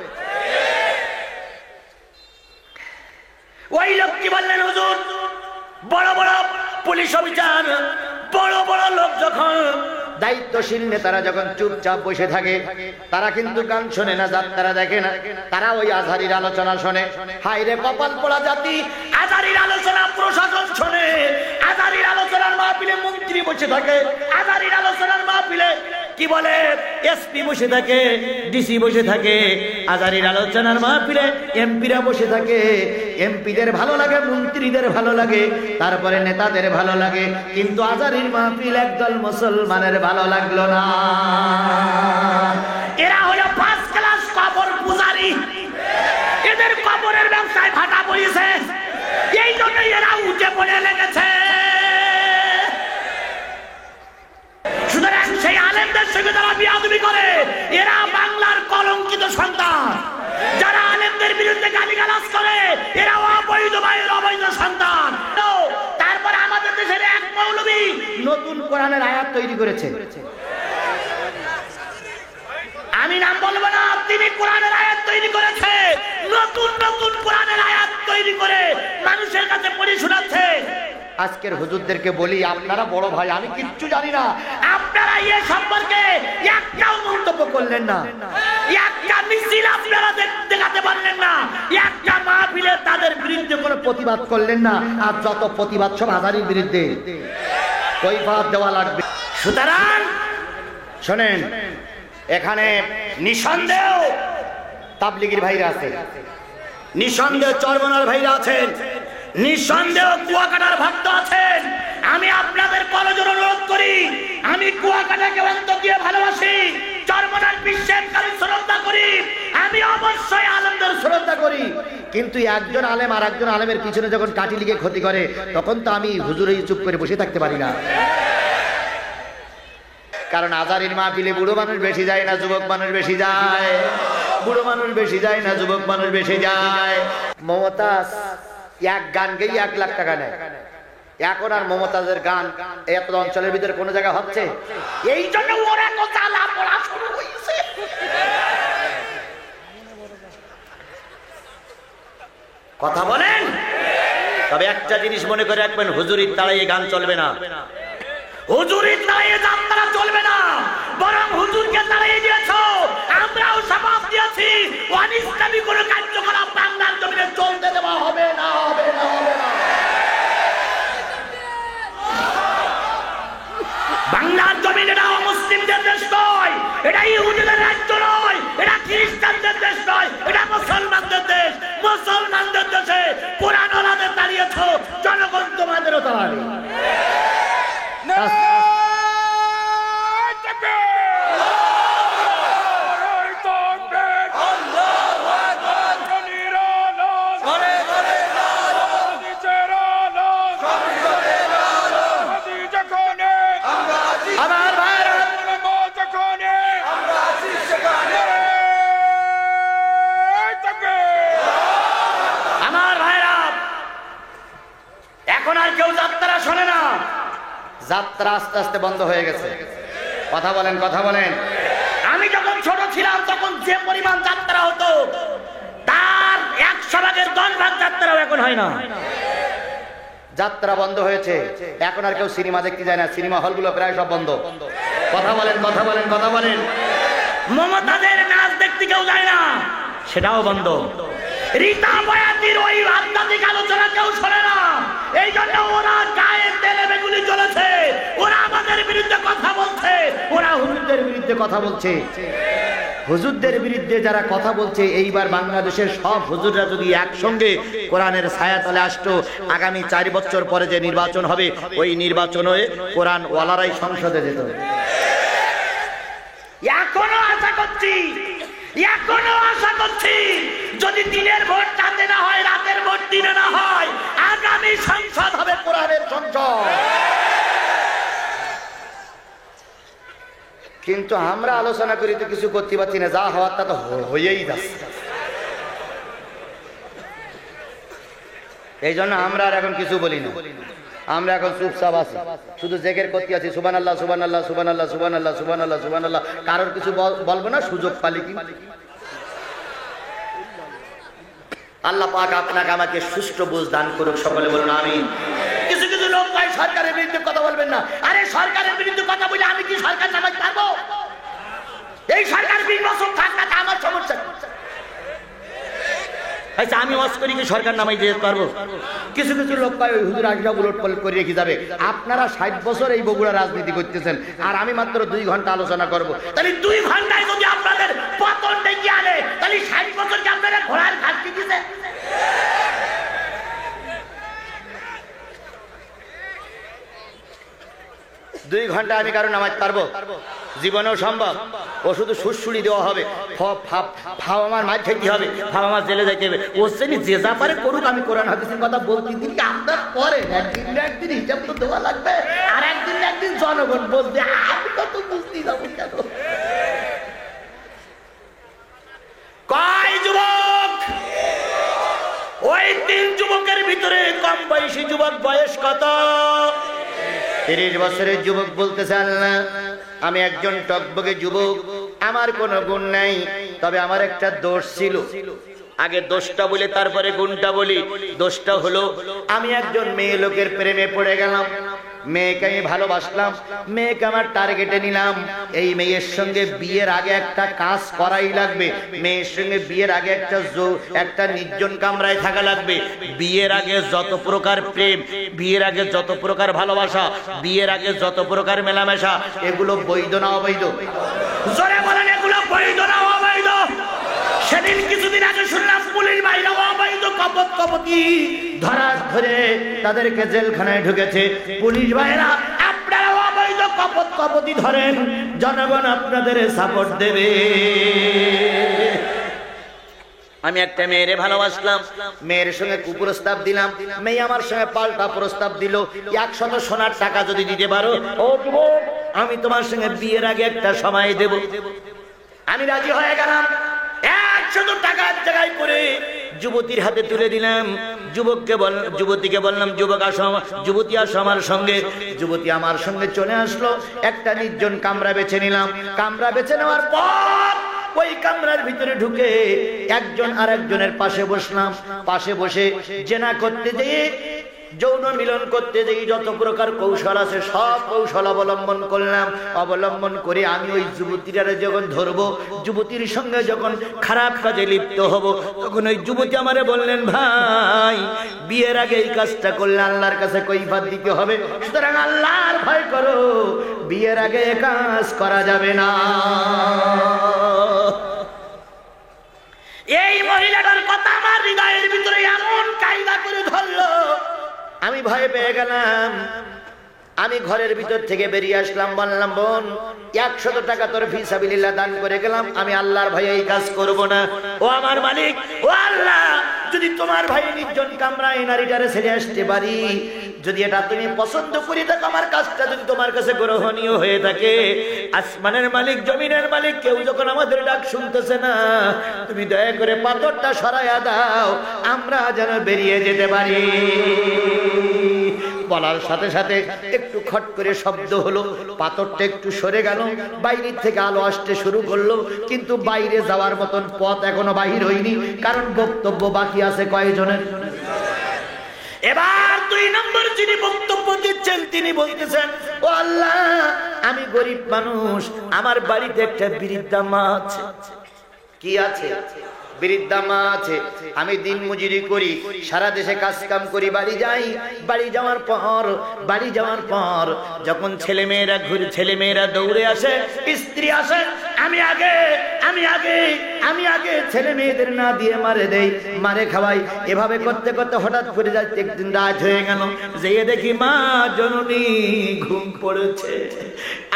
ওই লোক কি বললেন হুজুর, বড় বড় পুলিশ অভিযান, বড় বড় লোক যখন, দায়িত্বশীল নেতারা যখন চুপচাপ বসে থাকে, তারা কিন্তু গান শোনে না, যাত্রা দেখে না, তারা ওই আজহারীর আলোচনা শোনে। হায় রে কপাল পোড়া জাতি, আজহারীর আলোচনা প্রশাসন শোনে, আজহারীর আলোচনার মাহফিলে মন্ত্রী বসে থাকে, আজহারীর আলোচনার মাহফিলে কি বলে এসপি বসে থাকে, ডিসি বসে থাকে, আজহারীর আলোচনার মাহফিলে এমপিরা বসে থাকে। এমপিদের ভালো লাগে, মন্ত্রীদের ভালো লাগে, তারপরে নেতাদের ভালো লাগে, কিন্তু আজহারীর মাহফিল একদল মুসলমানের ভালো লাগলো না। এরা হলো ফার্স্ট ক্লাস কবর পূজারী, এদের কবরের ব্যবসায় ভাটা পড়েছে, এই জন্যই এরা উঠে পড়ে লেগেছে। সুতরাং সেই আলেমদের সঙ্গে যারা বিয়াদবি করে, এরা বাংলার কলঙ্কিত সন্তান। যারা আলেমদের বিরুদ্ধে গালিগালাজ করে, এরা অবৈধ ভাইয়ের অবৈধ সন্তান। তারপর আমাদের দেশের এক মৌলবী নতুন কোরআনের আয়াত তৈরি করেছে, আমি নাম বলবো না, তিনি কোরআনের আয়াত তৈরি করেছে, নতুন নতুন কোরআনের আয়াত তৈরি করে মানুষের কাছে পড়ে শোনাচ্ছে। আজকের হুজুরদেরকে বলি, আপনারা বড় ভাই, আমি কিচ্ছু জানি না, আপনারা এ সম্পর্কে একটাও মন্তব্য করলেন না, একটা মিছিল আপনারা দেখাতে পারলেন না, একটা মাহফিলে তাদের বিরুদ্ধে কোনো প্রতিবাদ করলেন না। আর যত প্রতিবাদ সব আজহারীর বিরুদ্ধে, কৈফিয়ত দেওয়া লাগবে। সুতরাং শোনেন, এখানে নিঃসন্দেহ তাবলিগীর ভাইরা আছে, নিঃসন্দেহ চরমনার ভাইরা আছেন, নিঃসন্দেহ কুয়াকাটার ভক্ত আছেন। আমি আপনাদের করজোড়ে অনুরোধ করি, আমি কুয়াকাটাকে অন্তর দিয়ে ভালোবাসি, চরমনার বিশ্বের কাছে শ্রদ্ধা করি, আমি অবশ্যই আলেমদের শ্রদ্ধা করি, কিন্তু একজন আলেম আর একজন আলেমের পিছনে যখন কাঠি লিখে ক্ষতি করে, তখন তো আমি হুজুরেই চুপ করে বসে থাকতে পারি না। কারণ আজহারীর মাহফিলে বুড়ো মানুষ বেশি যায় না, যুবক মানুষ বেশি যায়, বুড়ো মানুষ বেশি যায় না, যুবক মানুষ বেশি যায়। মমতাজ এক গান গেই 1 লাখ টাকা নেয়। এখন আর মমতাজের গান এত অঞ্চলের ভিতরে কোন জায়গায় হচ্ছে, এই জন্য ওরা তো জ্বালা পড়া শুরু হয়েছে। কথা বলেন। তবে একটা জিনিস মনে করে রাখবেন, হুজুরির তাড়াইয়ে গান চলবে না, হুজুরির তাড়াইয়ে যাত্রা চলবে না, বরং হুজুরকে তাড়াইয়ে দিয়েছো, আমরাও শপথ দিয়েছি অনিসলামী কোনো কার্যকলাপ বাংলার জমিনে চলতে দেওয়া হবে না, হবে না, হবে না। বাংলার জমিন এটা মুসলিমদের দেশ নয়, এটা ইহুদিদের রাজ্য নয়, এটা খ্রিস্টানদের দেশ নয়, এটা মুসলমানদের দেশ। মুসলমানদের দেশে কোরআন ওয়ালাদের দাঁড়িয়েছো, জনগণ তোমাদেরও দাঁড়াবে। যাত্রা আস্তে আস্তে বন্ধ হয়ে গেছে। কথা বলেন, কথা বলেন। আমি যখন ছোট ছিলাম তখন যে পরিমাণ যাত্রা হতো, তার 100 ভাগের 10 ভাগ যাত্রাও এখন হয় না। যাত্রা বন্ধ হয়েছে, এখন আর কেউ সিনেমা দেখতে যায় না, সিনেমা হলগুলো প্রায় সব বন্ধ। কথা বলেন, কথা বলেন, কথা বলেন। মমতাদের নাচ দেখতে কেউ যায় না, সেটাও বন্ধ। রীতা বয়াতির ওই আধ্যাত্মিক আলোচনা কেউ শোনে না, এই জন্য ওরা গায়ে তেলে বেগুনি জ্বলেছে, ওরা আমাদের বিরুদ্ধে কথা বলছে, ওরা হুজুরদের বিরুদ্ধে কথা বলছে। হুজুরদের বিরুদ্ধে যারা কথা বলছে, এইবার বাংলাদেশের সব হুজুররা যদি একসঙ্গে কোরআনের ছায়াতলে আসতো, আগামী 4 বছর পরে যে নির্বাচন হবে, ওই নির্বাচনে কোরআন ওয়ালারাই সংসদে যেত। এখনো আশা করছি, এখনো আশা করছি, যদি দিনের ভোট রাতে না হয়, রাতের ভোট দিনে না হয়, আগামী সংসদ হবে কোরআনের সংসদ। কিন্তু আমরা আলোচনা করি তো কিছু করতে পারছি না, যা হওয়ার তা তো হয়েই যাচ্ছে। এই জন্য আমরা আর এখন কিছু বলি না, আমরা এখন চুপচাপ আছি, শুধু জেকের করতে আছি, সুবহানাল্লাহ, সুবহানাল্লাহ, সুবহানাল্লাহ, সুবহানাল্লাহ, সুবহানাল্লাহ, সুবহানাল্লাহ। কারোর কিছু বলবো না, সুযোগ পালি কি। আল্লাহ পাক আপনাকে আমাকে সুষ্ঠু বুঝ দান করুক, সকলে বলুন আমিন। কিছু কিছু লোক সরকারের বিরুদ্ধে কথা বলবেন না। আরে সরকারের বিরুদ্ধে কথা বলে আমি কি সরকার চালাতে পারবো? এই সরকার 20 বছর থাক না, আমার সমস্যা। আচ্ছা আমি ওয়াজ করি কি সরকার নামাই যেতে পারবো? কিছু কিছু লোক পায় ওই হুজুর আসবা উলট পালট করে রেখে যাবে। আপনারা 60 বছর এই বগুড়া রাজনীতি করতেছেন, আর আমি মাত্র 2 ঘন্টা আলোচনা করব। তাহলে 2 ঘন্টায় যদি আপনাদের পতন ডেকে আনে, তাহলে 60 বছর কি আপনারা ঘোড়ার ঘাস দিতেছে? 2 ঘন্টা আমি কারণ নামাজ পারবো? জীবনেও সম্ভব। ও শুধু সুড়সুড়ি দেওয়া হবে, আমার মাছ খেতে হবে, আমার জেলে যাইতে হবে। ও শ্রেণী যে যা পারে করুক, আমি কোরআন হাদিসের কথা বলতে দিন আপনার পরে একদিন না একদিন হিসাব তো দেওয়া লাগবে, আর একদিন না একদিন জনগণ বলবে আমি কত বুঝতে যাবো কেন? কয় যুবক? ওই 3 যুবকের ভিতরে কম বয়সী যুবক বয়স কত? 30 বছরের যুবক বলতেছে, আল্লাহ আমি একজন টকবকে যুবক, আমার কোনো গুণ নাই, তবে আমার একটা দোষ ছিল। আগে দোষটা বলে তারপরে গুণটা বলি। দোষটা হলো আমি একজন মেয়ে লোকের প্রেমে পড়ে গেলাম, মেয়েকে আমি ভালোবাসলাম, মেয়েকে আমার টার্গেটে নিলাম। এই মেয়ের সঙ্গে বিয়ের আগে একটা কাজ করাই লাগবে, মেয়ের সঙ্গে বিয়ের আগে একটা নির্জন কামরায় থাকা লাগবে। বিয়ের আগে যত প্রকার প্রেম, বিয়ের আগে যত প্রকার ভালোবাসা, বিয়ের আগে যত প্রকার মেলামেশা, এগুলো বৈধ না অবৈধ? জোরে বলেন, এগুলো বৈধ না অবৈধ? সেদিন কিছুদিন আগে শুনলাম পুলিশ বাইরে অবৈধ কপতি ধরে তাদেরকে জেলখানায় ঢুকেছে। পুলিশ ভাইরা আপনারা অবৈধ কপতি ধরেন, জনগণ আপনাদের সাপোর্ট দেবে। আমি একটা মেয়েরে ভালোবাসলাম, মেয়ের সঙ্গে কুপ্রস্তাব দিলাম, মেয়ে আমার সঙ্গে পাল্টা প্রস্তাব দিল, 100 সোনার টাকা যদি দিতে পারো ও যুবক, আমি তোমার সঙ্গে বিয়ের আগে একটা সময় দেব। আমি রাজি হয়ে গেলাম। 100 টাকার জায়গায় করে যুবতীর হাতে তুলে দিলাম। যুবতীকে বললাম, যুবক আসো, যুবতী আসো আমার সঙ্গে। যুবতী আমার সঙ্গে চলে আসলো। একটা নির্জন কামরা বেছে নিলাম। কামরা বেছে নেওয়ার পর ওই কামরার ভিতরে ঢুকে একজন আর একজনের পাশে বসলাম। পাশে বসে জেনা করতে যেয়ে, যৌন মিলন করতে যেই যত প্রকার কৌশল আছে সব কৌশল অবলম্বন করলাম। অবলম্বন করে আমি ওই যুবতীটারে যখন ধরবো, যুবতীর সঙ্গে যখন খারাপ কাজে লিপ্ত হব, তখন ওই যুবতী আমারে বললেন, ভাই বিয়ের আগে এই কাজটা করলে আল্লাহর কাছে কৈফিয়ত দিতে হবে, সুতরাং আল্লাহর ভয় করো, বিয়ের আগে এই কাজ করা যাবে না। এই মহিলাটার কথা আমার হৃদয়ের ভিতরে এমন কায়দা করে ধরলো, আমি ভয় পেয়ে গেলাম। আমি ঘরের ভিতর থেকে বেরিয়ে আসলাম, বললাম, বোন 100 টাকা তোর ফি সাবিলিল্লাহ দান করে গেলাম, আমি আল্লাহর ভয়ে এই কাজ করব না। ও আমার মালিক, ও আল্লাহ, যদি তোমার ভাই নির্জন কামরায় নারীটারে ছেড়ে আসতে পারি, যদি এটা তুমি পছন্দ করি থাকো, আমার কাজটা যদি তোমার কাছে গ্রহণীয় হয়ে থাকে, আসমানের মালিক জমিনের মালিক কেউ যখন আমাদের ডাক শুনতেছে না, তুমি দয়া করে পাথরটা সরাইয়া দাও, আমরা যেন বেরিয়ে যেতে পারি। বলার সাথে সাথে একটু খট করে শব্দ হলো, পাথরটা একটু সরে গেল, বাইরের থেকে আলো আসতে শুরু করলো, কিন্তু বাইরে যাওয়ার মতন পথ এখনো বাহির হয়নি, কারণ বক্তব্য বাকি আছে কয়জনের। এবার 2 নম্বর যিনি বক্তব্য দিচ্ছেন তিনি বলতেছেন, ও আল্লাহ, আমি গরিব মানুষ, আমার বাড়িতে একটা বৃদ্ধা মা আছে। কি আছে? বৃদ্ধা মা আছে। আমি দিন মজুরি করি, সারা দেশে কাজ কাম করি, বাড়ি যাই। বাড়ি যাওয়ার পর যখন ছেলেমেয়েরা দৌড়ে আসে, স্ত্রী আসে, আমি আগে ছেলে মেয়েদের না দিয়ে মারে দেই, মারে খাওয়াই। এভাবে করতে করতে হঠাৎ করে যাচ্ছে একদিন রাত হয়ে গেল, যেয়ে দেখি মা জননী ঘুম পড়েছে।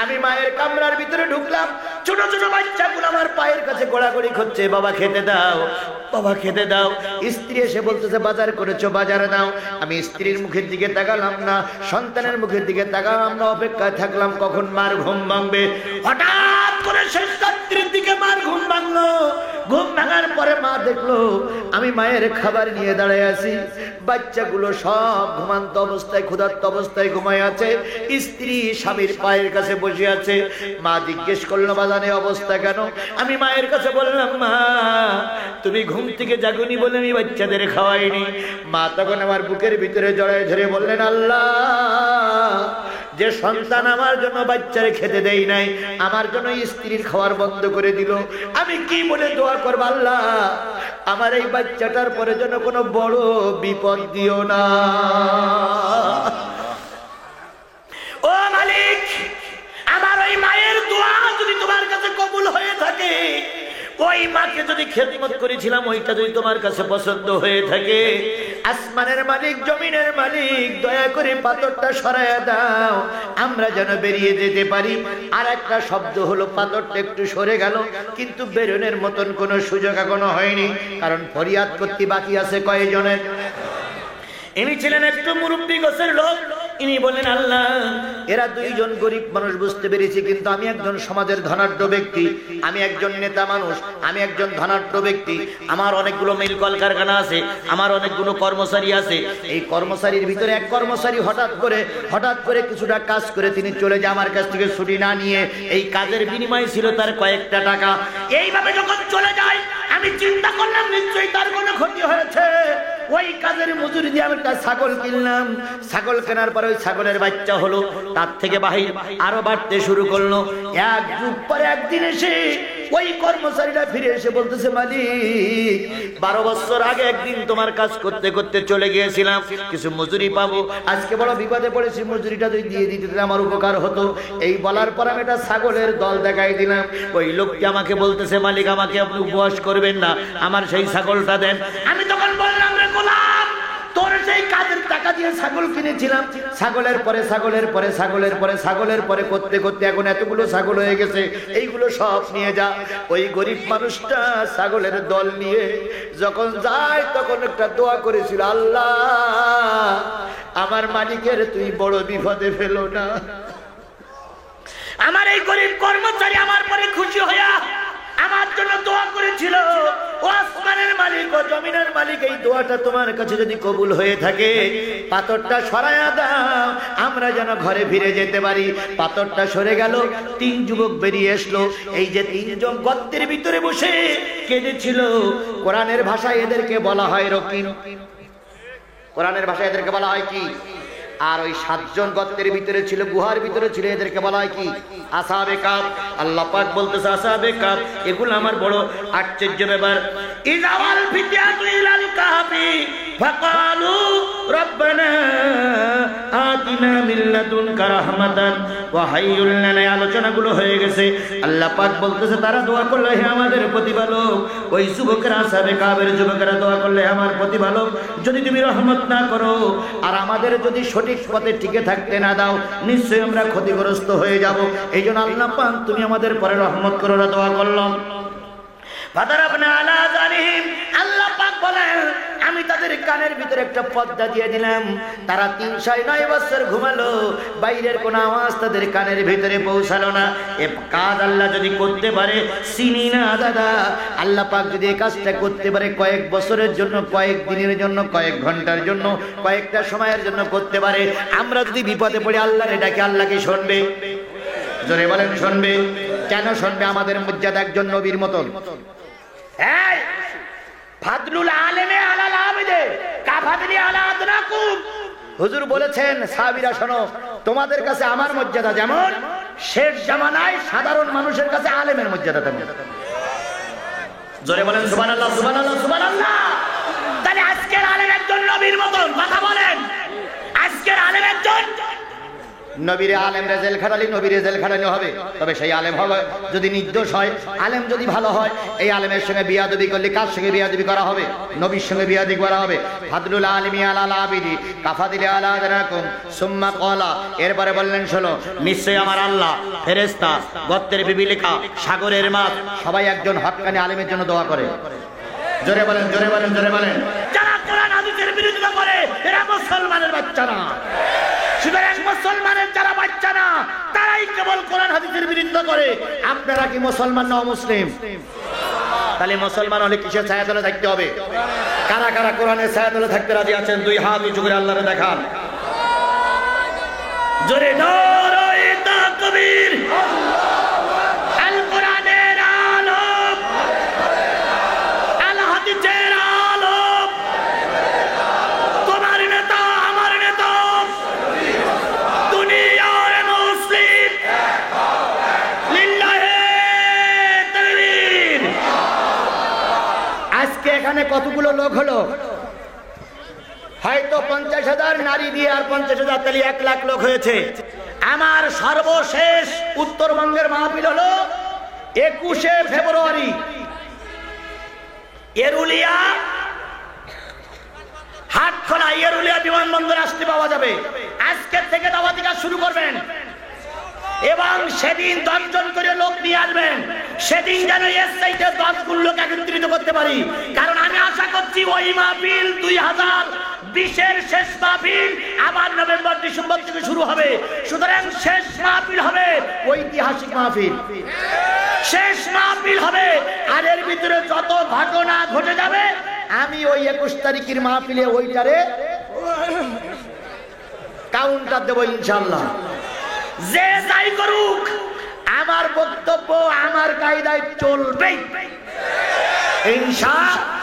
আমি মায়ের কামরার ভিতরে ঢুকলাম, ছোট ছোট বাচ্চাগুলো আমার পায়ের কাছে গোড়াগড়ি করছে, বাবা খেতে দাও, বাবা খেতে দাও। স্ত্রী এসে বলতেছে, বাজার করেছো, বাজারে দাও। আমি স্ত্রীর মুখের দিকে তাকালাম না, সন্তানের মুখের দিকে তাকালাম না, অপেক্ষায় থাকলাম কখন মার ঘুম ভাঙবে। হঠাৎ করে শেষ রাত্রির দিকে মার ঘুম ভাঙলো। ঘুম ভাঙার পরে মা দেখলো আমি মায়ের খাবার নিয়ে দাঁড়ায় আছি, বাচ্চাগুলো সব ঘুমান্ত অবস্থায় ক্ষুধার্ত অবস্থায় ঘুমায় আছে, স্ত্রী স্বামীর পায়ের কাছে বসে আছে। মা জিজ্ঞেস করলো বাজানে অবস্থা কেন? আমি মায়ের কাছে বললাম মা তুমি ঘুম থেকে জাগুনি বলে আমি বাচ্চাদের খাওয়াইনি। মা তখন আমার বুকের ভিতরে জড়ায় ধরে বললেন আল্লাহ, যে সন্তান আমার জন্য বাচ্চারে খেতে দেয় নাই, আমার জন্য স্ত্রীর খাওয়ার বন্ধ করে দিল, আমি কি বলে দোয়া করব? আল্লাহ আমার এই বাচ্চাটার পরে যেন কোনো বড় বিপদ দিও না। ও মালিক, আমার ওই মায়ের দোয়া যদি তোমার কাছে কবুল হয়ে থাকে, ওই মাকে যদি খেদমত করেছিলাম ওইটা যদি তোমার কাছে পছন্দ হয়ে থাকে, আসমানের মালিক জমিনের মালিক দয়া করে পাথরটা সরাইয়া দাও, আমরা যেন বেরিয়ে যেতে পারি। আর একটা শব্দ হলো পাথরটা একটু সরে গেল, কিন্তু বেরোনোর মতন কোনো সুযোগ এখনো হয়নি, কারণ ফরিয়াদ করতে বাকি আছে কয়েকজনের। ইনি ছিলেন একটু মুরব্বী গোছের লোক। ইনি বলেন আল্লাহ এরা দুইজন গরিব মানুষ বুঝতে পেরেছি, কিন্তু আমি একজন সমাজের ধনাঢ্য ব্যক্তি, আমি একজন নেতা মানুষ, আমি একজন ধনাঢ্য ব্যক্তি, আমার অনেকগুলো মিল কলকারখানা আছে, আমার অনেকগুলো কর্মচারী আছে। এই কর্মচারীর ভিতরে এক কর্মচারী হঠাৎ করে কিছুটা কাজ করে তিনি চলে যায় আমার কাছ থেকে ছুটি না নিয়ে। এই কাজের বিনিময় ছিল তার কয়েকটা টাকা। এইভাবে যখন চলে যায় আমি চিন্তা করলাম নিশ্চয়ই তার কোনো ক্ষতি হয়েছে। ওই কাজের মজুরি দিয়ে আমি একটা ছাগল কিনলাম, ছাগল কেনার পরে ওই ছাগলের বাচ্চা হলো, তার থেকে বাহির আরো বাড়তে শুরু করলো। এক যুগ পরে একদিন এসে ওই কর্মচারীরা ফিরে এসে বলতেছে মালিক 12 বছর আগে একদিন তোমার কাজ করতে করতে চলে গিয়েছিলাম, কিছু মজুরি পাবো, আজকে বড় বিপদে পড়েছি, মজুরিটা যদি দিয়ে দিতে আমার উপকার হতো। এই বলার পর আমি একটা ছাগলের দল দেখাই দিলাম। ওই লোকটি আমাকে বলতেছে মালিক আমাকে আপনি উপবাস করবেন না, আমার সেই ছাগলটা দেন। আমি তখন বললাম রে গোলাম, তোর সেই কাজের টাকা দিয়ে ছাগল কিনেছিলাম, ছাগলের পরে ছাগলের পরে ছাগলের পরে ছাগলের পরে করতে করতে এখন এতগুলো ছাগল হয়ে গেছে, এইগুলো সব নিয়ে যা। ওই গরিব মানুষটা ছাগলের দল নিয়ে যখন যায় তখন একটা দোয়া করেছিল, আল্লাহ আমার মালিকের তুই বড় বিপদে ফেলো না। আমার এই গরিব কর্মচারী আমার পরে খুশি হইয়া আমার জন্য দোয়া করেছিল। ও আসমানের মালিক ও জমিনের মালিক, এই দোয়াটা তোমার কাছে যদি কবুল হয়ে থাকে পাথরটা সরাইয়া দাও, আমরা যেন ঘরে ফিরে যেতে পারি। পাথরটা সরে গেল, 3 যুবক বেরিয়ে আসলো। এই যে 3 জন গর্তের ভিতরে বসে কেঁদেছিল, কোরআনের ভাষায় এদেরকে বলা হয় রকিম। কোরআনের ভাষায় এদেরকে বলা হয় কি? আর ওই 7 জন গর্তের ভিতরে ছিল, গুহার ভিতরে ছিল, এদেরকে বলা হয় কি? আসহাবে কাফ। আল্লাহ পাক বলতেছে আসহাবে কাফ, এগুলো আমার বড় আশ্চর্য ব্যাপার। ইজাওয়াল ফিতিয়াতু ইলাল কাফি ফাকালু রব্বানা আতিনা মিন লাদুনকা রাহমাতান ওয়া হাইয়্যুল লানা। আলোচনাগুলো হয়ে গেছে। আল্লাহ পাক বলতেছে তারা দোয়া করলে হে আমাদের প্রতিপালক, ওই যুবকেরা আসহাবে কাফের যুবকেরা দোয়া করলে আমার প্রতিপালক যদি তুমি রহমত না করো আর আমাদের যদি সঠিক পথে টিকে থাকতে না দাও, নিশ্চয়ই আমরা ক্ষতিগ্রস্ত হয়ে যাব। এই জন্য আল্লাহ পাক তুমি আমাদের পরে রহমত করো, দোয়া করলাম। আল্লাহ পাক বলেন আমি তাদের কানের ভিতরে একটা পর্দা দিয়ে দিলাম। তারা 309 বছর ঘুমালো, বাইরের কোন আওয়াজ তাদের কানের ভিতরে পৌঁছালো না। এ কাজ আল্লাহ যদি করতে পারে, চিনি না দাদা, আল্লাহ পাক যদি এই কাজটা করতে পারে কয়েক বছরের জন্য, কয়েক দিনের জন্য, কয়েক ঘন্টার জন্য, কয়েকটা সময়ের জন্য করতে পারে, আমরা যদি বিপদে পড়ে আল্লাহরে ডাকি আল্লাহ কি শুনবে? জোরে বলেন শুনবে। কেন শুনবে? আমাদের মর্যাদা একজন নবীর মতন। এই ফাদলুল আলেমে আলাল আবিদে কাফাদলি আলা আদনাকুম। হুজুর বলেছেন সাহাবীরা শোনো, তোমাদের কাছে আমার মর্যাদা যেমন, শেষ জামানায় সাধারণ মানুষের কাছে আলেমের মর্যাদা তেমন। জোরে বলেন সুবহানাল্লাহ, সুবহানাল্লাহ, সুবহানাল্লাহ। তাহলে আজকের আলেম একজন নবীর মতন, কথা বলেন। আজকের আলেম একজন নবীর আলেম রেজেল খাটালি, নবীর রেজেল খাটানো হবে, তবে সেই আলেম হবে যদি নির্দোষ হয়, আলেম যদি ভালো হয়। এই আলেমের সঙ্গে বিয়াদবি করলে কার সঙ্গে বিয়াদবি করা হবে? নবীর সঙ্গে বিয়াদবি করা হবে। ফাদলুল আলিমি আলাল আবিদি কাফাদিলি আলা আদরাকুম সুম্মা ক্বালা। এরপরে বললেন শোনো, নিশ্চয়ই আমার আল্লাহ, ফেরেশতা, গর্তের বিবিলিকা, সাগরের মাছ সবাই একজন হক্কানি আলেমের জন্য দোয়া করে। জোরে বলেন, জোরে বলেন, জোরে বলেন। যারা কোরআন হাদিসের বিরোধিতা করে এরা মুসলমানের বাচ্চা না। সুতরাং মুসলমানের যারা বাচ্চা না তারাই কেবল কোরআন হাদিসের বিরোধিতা করে। আপনারা কি মুসলমান না মুসলিম? তাহলে মুসলমান হলে কিসের ছায়াতলে থাকতে হবে? কারা কারা কোরআনের ছায়াতলে থাকতে রাজি আছেন? দুই হাত উঁচু করে আল্লাহরে দেখান। জোরে নারায়ে তাকবীর। আল কোরআনের আলো, আল হাদিসের আলো, তোমার নেতা আমার নেতা, দুনিয়ার মুসলিম, লিল্লাহে তাকবীর। আজকে এখানে কতগুলো লোক হলো? হয়তো 50,000 নারী দিয়ে আর 50,000 তাহলে 1 লাখ লোক হয়েছে। আমার সর্বশেষ উত্তরবঙ্গের মাহফিল হলো 21শে ফেব্রুয়ারি এরুলিয়া হাটখোলা, এরুলিয়া বিমানবন্দরে আসতে পাওয়া যাবে। আজকে থেকে দাওয়াতি কাজ শুরু করবেন এবং সেদিন 10 জন করে লোক নিয়ে আসবেন। সেদিন যেন এর চাইতে 10 গুণ লোক একত্রিত করতে পারি, কারণ আমি আশা করছি ওই মাহফিল 2020-এর শেষ মাহফিল আবার নভেম্বর ডিসেম্বর থেকে শুরু হবে। সুতরাং শেষ মাহফিল হবে ঐতিহাসিক মাহফিল, শেষ মাহফিল হবে। আর এর ভিতরে যত ঘটনা ঘটে যাবে আমি ওই 21 তারিখের মাহফিলে ওইটারে কাউন্টার দেবো ইনশাআল্লাহ। যে যাই করুক আমার বক্তব্য আমার কায়দায় চলবে ইনশাআল্লাহ।